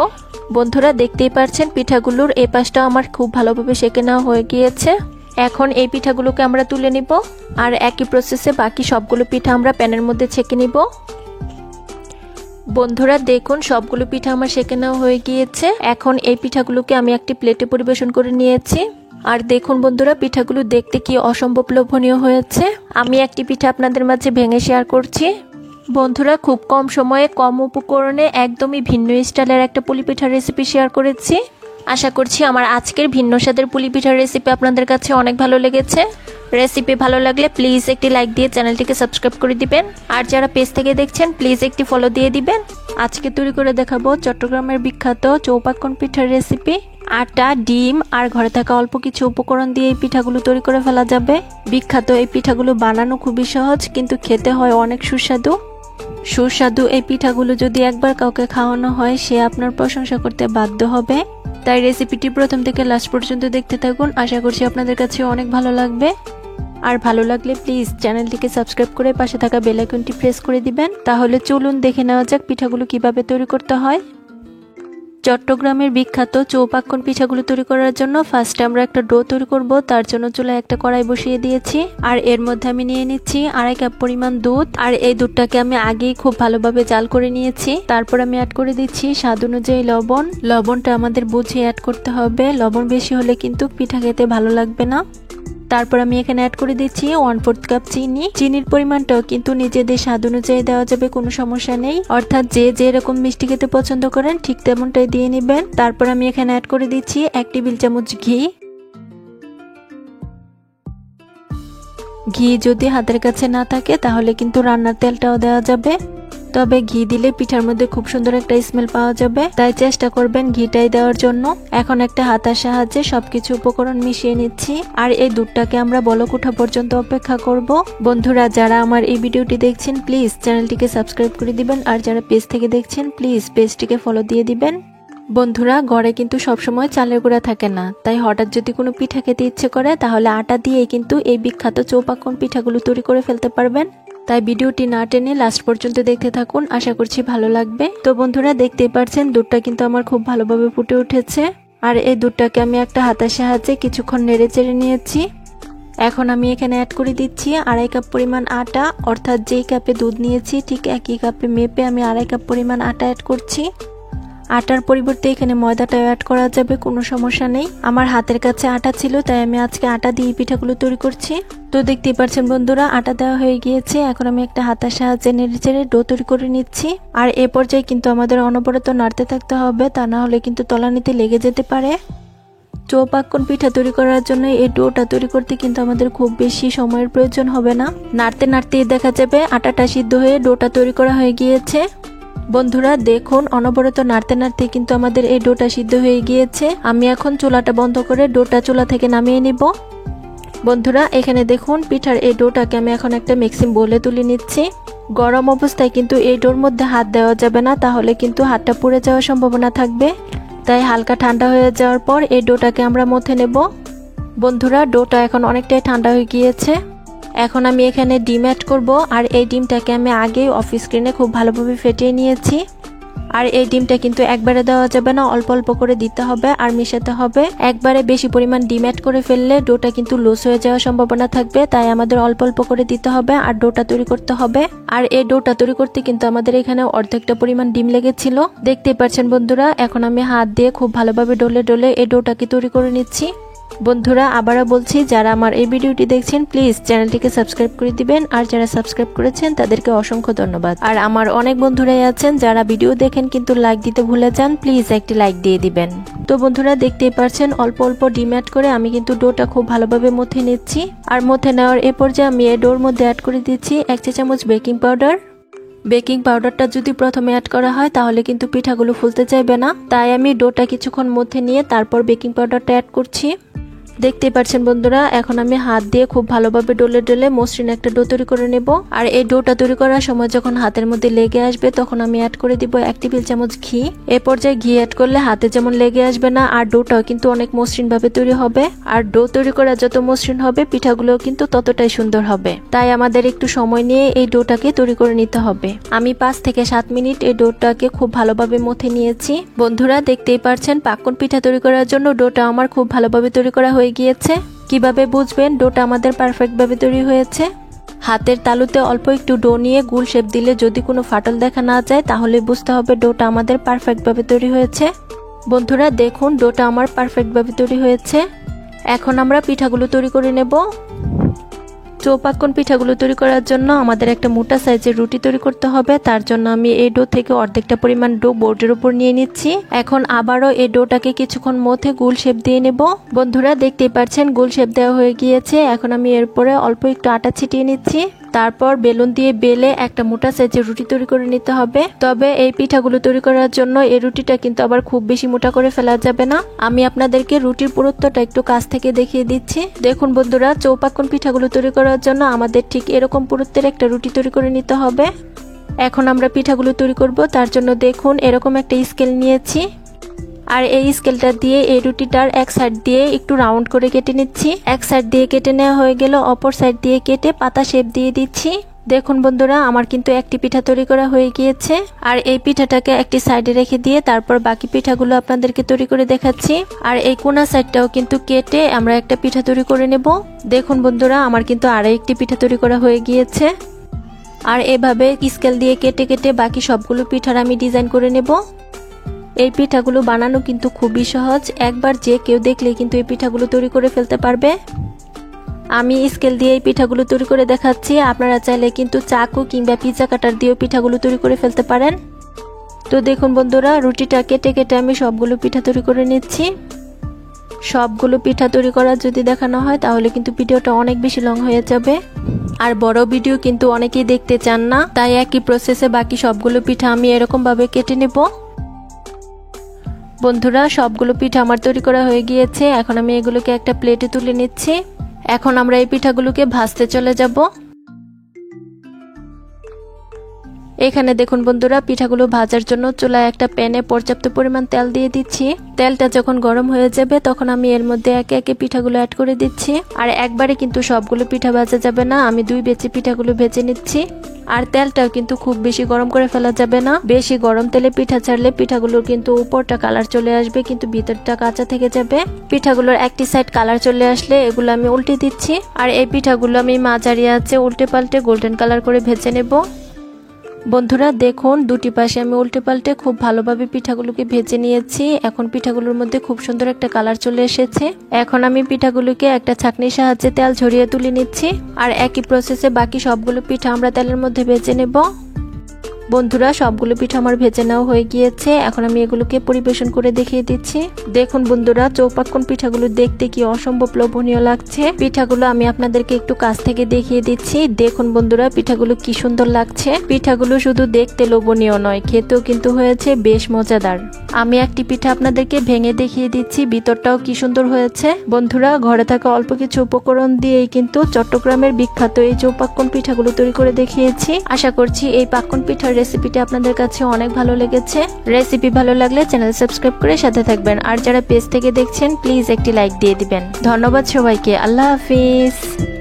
বন্ধুরা দেখতেই পাচ্ছেন পিঠাগুলোর এই পাশটাও আমার খুব ভালোভাবে সেঁকে নেওয়া হয়ে গিয়েছে। এখন এই পিঠাগুলোকে আমরা তুলে নিব আর একই প্রসেসে বাকি সবগুলো পিঠা আমরা প্যানের মধ্যে ছেঁকে নিব। বন্ধুরা দেখুন সবগুলো পিঠা আমার সেঁকে নেওয়া হয়ে গিয়েছে। এখন এই পিঠাগুলোকে আমি একটি প্লেটে পরিবেশন করে নিয়েছি। আর দেখুন বন্ধুরা পিঠাগুলো দেখতে কি অসম্ভব লোভনীয় হয়েছে। আমি একটি পিঠা আপনাদের মাঝে ভেঙে শেয়ার করছি। বন্ধুরা খুব কম সময়ে কম উপকরণে একদমই ভিন্ন স্টাইলের একটা পুলি পিঠার রেসিপি শেয়ার করেছি। আশা করছি আমার আজকের ভিন্ন স্বাদের পুলি পিঠার রেসিপি আপনাদের কাছে অনেক ভালো লেগেছে। রেসিপি ভালো লাগলে প্লিজ একটি লাইক দিয়ে চ্যানেলটিকে সাবস্ক্রাইব করে দিবেন আর যারা পেজ থেকে দেখছেন প্লিজ একটি ফলো দিয়ে দিবেন। আজকে তৈরি করে দেখাবো চট্টগ্রামের বিখ্যাত চৌপাক্কন পিঠার রেসিপি। আটা, ডিম আর ঘরে থাকা অল্প কিছু উপকরণ দিয়ে এই পিঠাগুলো তৈরি করে ফেলা যাবে। বিখ্যাত এই পিঠাগুলো বানানো খুবই সহজ কিন্তু খেতে হয় অনেক সুস্বাদু। এই পিঠাগুলো যদি একবার কাউকে খাওয়ানো হয় সে আপনার প্রশংসা করতে বাধ্য হবে। তাই রেসিপিটি প্রথম থেকে লাস্ট পর্যন্ত দেখতে থাকুন। আশা করছি আপনাদের কাছে অনেক ভালো লাগবে। আর ভালো লাগলে প্লিজ চ্যানেলটিকে সাবস্ক্রাইব করে পাশে থাকা বেল আইকনটি প্রেস করে দিবেন। তাহলে চলুন দেখে নেওয়া যাক পিঠাগুলো কিভাবে তৈরি করতে হয়। চট্টগ্রামের বিখ্যাত চৌপাক্কন পিঠাগুলো তৈরি করার জন্য ফার্স্টে আমরা একটা ডো তৈরি করব। তার জন্য চুলায় একটা কড়াই বসিয়ে দিয়েছি আর এর মধ্যে আমি নিয়ে নিচ্ছি 2.5 কাপ পরিমাণ দুধ। আর এই দুধটাকে আমি আগেই খুব ভালোভাবে জাল করে নিয়েছি। তারপর আমি অ্যাড করে দিচ্ছি স্বাদ অনুযায়ী লবণ। লবণটা আমাদের বুঝে অ্যাড করতে হবে, লবণ বেশি হলে কিন্তু পিঠা খেতে ভালো লাগবে না। তারপর আমি এখানে অ্যাড করে দিচ্ছি 1/4 কাপ চিনি। চিনির পরিমাণটাও কিন্তু নিজেদের স্বাদ অনুযায়ী দেওয়া যাবে, কোনো সমস্যা নেই। অর্থাৎ যে যেরকম মিষ্টি খেতে পছন্দ করেন ঠিক তেমনটাই দিয়ে নেবেন। তারপর আমি এখানে অ্যাড করে দিচ্ছি 1 টেবিল চামচ ঘি। ঘি যদি হাতের কাছে না থাকে তাহলে কিন্তু রান্নার তেলটাও দেওয়া যাবে, তবে ঘি দিলে পিঠার মধ্যে খুব সুন্দর একটা স্মেল পাওয়া যাবে, তাই চেষ্টা করবেন ঘিটাই দেওয়ার জন্য। এখন একটা হাতার সাহায্যে সবকিছু উপকরণ মিশিয়ে নিচ্ছি আর এই দুধটাকে আমরা বলক ওঠা পর্যন্ত অপেক্ষা করব। বন্ধুরা যারা আমার এই ভিডিওটি দেখছেন প্লিজ চ্যানেলটিকে সাবস্ক্রাইব করে দিবেন আর যারা পেজ থেকে দেখছেন প্লিজ পেজটিকে ফলো দিয়ে দিবেন। বন্ধুরা, ঘরে কিন্তু সবসময় চালের গুঁড়া থাকে না, তাই হঠাৎ যদি কোনো পিঠা খেতে ইচ্ছে করে তাহলে আটা দিয়েই কিন্তু এই বিখ্যাত চৌপাকন পিঠাগুলো তৈরি করে ফেলতে পারবেন। তাই ভিডিওটি না টেনে লাস্ট পর্যন্ত দেখতে থাকুন, আশা করছি ভালো লাগবে। তো বন্ধুরা, দেখতেই পাচ্ছেন দুধটা কিন্তু আমার খুব ভালোভাবে ফুটে উঠেছে। আর এই দুধটাকে আমি একটা হাতার সাহায্যে কিছুক্ষণ নেড়ে চেড়ে নিয়েছি। এখন আমি এখানে অ্যাড করে দিচ্ছি 2.5 কাপ পরিমাণ আটা, অর্থাৎ যেই কাপে দুধ নিয়েছি ঠিক একই কাপে মেপে আমি 2.5 কাপ পরিমাণ আটা অ্যাড করছি। আটার পরিবর্তে এখানে ময়দাটাও অ্যাড করা যাবে, কোনো সমস্যা নেই। আমার হাতের কাছে আটা ছিল তাই আমি আজকে আটা দিয়ে পিঠাগুলো তৈরি করছি। তো দেখতেই পাচ্ছেন বন্ধুরা, আটা দেওয়া হয়ে গিয়েছে। এখন আমি একটা হাতার সাহায্যে নেড়ে চেড়ে ডো তৈরি করে নিচ্ছি। আর এ পর্যায়ে কিন্তু আমাদের অনবরত নাড়তে থাকতে হবে, তা না হলে কিন্তু তলানিতে লেগে যেতে পারে। চৌপাকন পিঠা তৈরি করার জন্য এই ডোটা তৈরি করতে কিন্তু আমাদের খুব বেশি সময়ের প্রয়োজন হবে না। নাড়তে নাড়তেই দেখা যাবে আটাটা সিদ্ধ হয়ে ডোটা তৈরি করা হয়ে গিয়েছে। বন্ধুরা দেখুন, অনবরত নাড়তে নাড়তে কিন্তু আমাদের এই ডোটা সিদ্ধ হয়ে গিয়েছে। আমি এখন চুলাটা বন্ধ করে ডোটা চুলা থেকে নামিয়ে নিব। বন্ধুরা এখানে দেখুন, পিঠার এই ডোটাকে আমি এখন একটা মিক্সিং বোলে তুলে নিচ্ছি। গরম অবস্থায় কিন্তু এই ডোর মধ্যে হাত দেওয়া যাবে না, তাহলে কিন্তু হাতটা পুড়ে যাওয়ার সম্ভাবনা থাকবে। তাই হালকা ঠান্ডা হয়ে যাওয়ার পর এই ডোটাকে আমরা মথে নেব। বন্ধুরা, ডোটা এখন অনেকটাই ঠান্ডা হয়ে গিয়েছে। এখন আমি এখানে ডিম অ্যাড করব। আর এই ডিমটাকে আমি আগেই অফ স্ক্রিনে খুব ভালোভাবে ফেটিয়ে নিয়েছি। আর এই ডিমটা কিন্তু একবারে দেওয়া যাবে না, অল্প অল্প করে দিতে হবে আর মিশাতে হবে। একবারে বেশি পরিমাণ ডিম অ্যাড করে ফেললে ডোটা কিন্তু লুজ হয়ে যাওয়ার সম্ভাবনা থাকবে, তাই আমাদের অল্প অল্প করে দিতে হবে আর ডোটা তৈরি করতে হবে। আর এই ডোটা তৈরি করতে কিন্তু আমাদের এখানে অর্ধেকটা পরিমাণ ডিম লেগেছিল, দেখতেই পাচ্ছেন বন্ধুরা। এখন আমি হাত দিয়ে খুব ভালোভাবে ডলে ডলে এই ডোটাকে তৈরি করে নিচ্ছি। বন্ধুরা আবারও বলছি, যারা আমার এই ভিডিওটি দেখছেন প্লিজ চ্যানেলটিকে সাবস্ক্রাইব করে দিবেন, আর যারা সাবস্ক্রাইব করেছেন তাদেরকে অসংখ্য ধন্যবাদ। আর আমার অনেক বন্ধুরাই আছেন যারা ভিডিও দেখেন কিন্তু লাইক দিতে ভুলে যান, প্লিজ একটি লাইক দিয়ে দিবেন। তো বন্ধুরা দেখতেই পাচ্ছেন, অল্প অল্প ডিম অ্যাড করে আমি কিন্তু ডোটা খুব ভালোভাবে মথে নিচ্ছি। আর মথে নেওয়ার এ পর্যায়ে আমি এই ডোর মধ্যে অ্যাড করে দিচ্ছি 1 চা চামচ বেকিং পাউডার। বেকিং পাউডারটা যদি প্রথমে অ্যাড করা হয় তাহলে কিন্তু পিঠাগুলো ফুলতে চাইবে না, তাই আমি ডোটা কিছুক্ষণ মথে নিয়ে তারপর বেকিং পাউডারটা অ্যাড করছি। দেখতেই পাচ্ছেন বন্ধুরা, এখন আমি হাত দিয়ে খুব ভালোভাবে ডলে ডলে মসৃণ একটা ডো তৈরি করে নেব। আর এই ডোটা তৈরি করার সময় যখন হাতের মধ্যে লেগে আসবে তখন আমি অ্যাড করে দিব 1 টেবিল চামচ ঘি। এ পর্যায়ে ঘি অ্যাড করলে হাতে যেমন লেগে আসবে না, আর ডোটাও কিন্তু অনেক মসৃণ ভাবে তৈরি হবে। আর ডো তৈরি করা যত মসৃণ হবে পিঠাগুলো কিন্তু ততটাই সুন্দর হবে, তাই আমাদের একটু সময় নিয়ে এই ডোটাকে তৈরি করে নিতে হবে। আমি 5 থেকে 7 মিনিট এই ডোটাকে খুব ভালোভাবে মথে নিয়েছি। বন্ধুরা দেখতেই পাচ্ছেন, পাক্কন পিঠা তৈরি করার জন্য ডোটা আমার খুব ভালোভাবে তৈরি করা হয়ে গিয়েছে। কিভাবে বুঝবেন ডোটা আমাদের পারফেক্ট ভাবে তৈরি হয়েছে? হাতের তালুতে অল্প একটু ডো নিয়ে গোল শেপ দিলে যদি কোনো ফাটল দেখা না যায় তাহলে বুঝতে হবে ডোটা আমাদের পারফেক্ট ভাবে তৈরি হয়েছে। বন্ধুরা দেখুন, ডোটা আমার পারফেক্ট ভাবে তৈরি হয়েছে। এখন আমরা পিঠাগুলো তৈরি করে নেব। চৌপাকন পিঠাগুলো তৈরি করার জন্য আমাদের একটা মোটা সাইজের রুটি তৈরি করতে হবে। তার জন্য আমি এই ডো থেকে অর্ধেকটা পরিমাণ ডো বোর্ডের উপর নিয়ে নিচ্ছি। এখন আবারও এই ডোটাকে কিছুক্ষণ মধ্যে গোল শেপ দিয়ে নেব। বন্ধুরা দেখতেই পাচ্ছেন, গোল শেপ দেওয়া হয়ে গিয়েছে। এখন আমি এরপরে অল্প একটু আটা ছিটিয়ে নিচ্ছি। তারপর বেলুন দিয়ে বেলে একটা মোটা সাইজের রুটি তৈরি করে নিতে হবে। তবে এই পিঠাগুলো তৈরি করার জন্য এই রুটিটা কিন্তু আবার খুব বেশি মোটা করে ফেলা যাবে না। আমি আপনাদেরকে রুটির পুরুত্বটা একটু কাছ থেকে দেখিয়ে দিচ্ছি। দেখুন বন্ধুরা, চৌপাকন পিঠাগুলো তৈরি করার জন্য আমাদের ঠিক এরকম পুরুত্বের একটা রুটি তৈরি করে নিতে হবে। এখন আমরা পিঠাগুলো তৈরি করব, তার জন্য দেখুন এরকম একটা স্কেল নিয়েছি। আর এই স্কেলটা দিয়ে এই রুটিটার এক সাইড দিয়ে একটু রাউন্ড করে কেটে নিচ্ছি। এক সাইড দিয়ে কেটে নেওয়া হয়ে গেল, অপর সাইড দিয়ে কেটে পাতা শেপ দিয়ে দিচ্ছি। দেখুন বন্ধুরা, আমার কিন্তু একটি পিঠা তৈরি করা হয়ে গিয়েছে। আর এই পিঠাটাকে একটি সাইডে রেখে দিয়ে তারপর বাকি পিঠাগুলো আপনাদেরকে তৈরি করে দেখাচ্ছি। আর এই কোনা সাইডটাও কিন্তু কেটে আমরা একটা পিঠা তৈরি করে নেব। দেখুন বন্ধুরা, আমার কিন্তু আরো একটি পিঠা তৈরি করা হয়ে গিয়েছে। আর এভাবে স্কেল দিয়ে কেটে কেটে বাকি সবগুলো পিঠার আমি ডিজাইন করে নেব। এই পিঠাগুলো বানানো কিন্তু খুবই সহজ, একবার যে কেউ দেখলে কিন্তু এই পিঠাগুলো তৈরি করে ফেলতে পারবে। আমি স্কেল দিয়ে এই পিঠাগুলো তৈরি করে দেখাচ্ছি, আপনারা চাইলে কিন্তু চাকু কিংবা পিৎজা কাটার দিয়েও পিঠাগুলো তৈরি করে ফেলতে পারেন। তো দেখুন বন্ধুরা, রুটিটা কেটে কেটে আমি সবগুলো পিঠা তৈরি করে নিচ্ছি। সবগুলো পিঠা তৈরি করা যদি দেখানো হয় তাহলে কিন্তু ভিডিওটা অনেক বেশি লং হয়ে যাবে, আর বড় ভিডিও কিন্তু অনেকেই দেখতে চান না, তাই একই প্রসেসে বাকি সবগুলো পিঠা আমি এরকম ভাবে কেটে নেব। বন্ধুরা সবগুলো পিঠা আমার তৈরি করা হয়ে গিয়েছে। এখন আমি এগুলোকে একটা প্লেটে তুলে নিচ্ছি। এখন আমরা এই পিঠাগুলোকে ভাজতে চলে যাব। এখানে দেখুন বন্ধুরা, পিঠাগুলো ভাজার জন্য চুলায় একটা প্যানে পর্যাপ্ত পরিমাণ তেল দিয়ে দিচ্ছি। তেলটা যখন গরম হয়ে যাবে তখন আমি এর মধ্যে একে একে পিঠাগুলো অ্যাড করে দিচ্ছি। আর একবারে কিন্তু সবগুলো পিঠা ভাজা যাবে না, আমি 2 ব্যাচে পিঠাগুলো ভেজে নিচ্ছি। আর তেলটাও কিন্তু খুব বেশি গরম করে ফেলা যাবে না, বেশি গরম তেলে পিঠা ছাড়লে পিঠাগুলোর কিন্তু উপরটা কালার চলে আসবে কিন্তু ভিতরটা কাঁচা থেকে যাবে। পিঠাগুলোর একটি সাইড কালার চলে আসলে এগুলো আমি উল্টে দিচ্ছি। আর এই পিঠাগুলো আমি মাঝারি আঁচে উল্টে পাল্টে গোল্ডেন কালার করে ভেজে নেব। বন্ধুরা দেখুন, দুটি পাশে আমি উল্টে পাল্টে খুব ভালোভাবে পিঠাগুলোকে ভেজে নিয়েছি। এখন পিঠাগুলোর মধ্যে খুব সুন্দর একটা কালার চলে এসেছে। এখন আমি পিঠাগুলোকে একটা ছাঁকনির সাহায্যে তেল ঝরিয়ে তুলে নিচ্ছি। আর একই প্রসেসে বাকি সবগুলো পিঠা আমরা তেলের মধ্যে ভেজে নেব। বন্ধুরা সবগুলো পিঠা আমার ভেজে নেওয়া হয়ে গিয়েছে। এখন আমি এগুলোকে পরিবেশন করে দেখিয়ে দিচ্ছি। দেখুন বন্ধুরা, চৌপাক্কন পিঠাগুলো দেখতে কি অসম্ভব লোভনীয় লাগছে। পিঠাগুলো আমি আপনাদেরকে একটু কাছ থেকে দেখিয়ে দিচ্ছি। দেখুন বন্ধুরা, পিঠাগুলো কি সুন্দর লাগছে। পিঠাগুলো শুধু দেখতে লোভনীয় নয়, খেতেও কিন্তু হয়েছে বেশ মজাদার। আমি একটি পিঠা আপনাদেরকে ভেঙে দেখিয়ে দিচ্ছি, ভিতরটাও কি সুন্দর হয়েছে। বন্ধুরা, ঘরে থাকা অল্প কিছু উপকরণ দিয়েই কিন্তু চট্টগ্রামের বিখ্যাত এই চৌপাক্কন পিঠাগুলো তৈরি করে দেখিয়েছি। আশা করছি এই পাক্কন পিঠার রেসিপিটা আপনাদের কাছে অনেক ভালো লেগেছে। রেসিপি ভালো লাগলে চ্যানেল সাবস্ক্রাইব করে সাথে থাকবেন। আর যারা পেজ থেকে দেখছেন প্লিজ একটি লাইক দিয়ে দিবেন। ধন্যবাদ সবাইকে। আল্লাহ হাফিজ।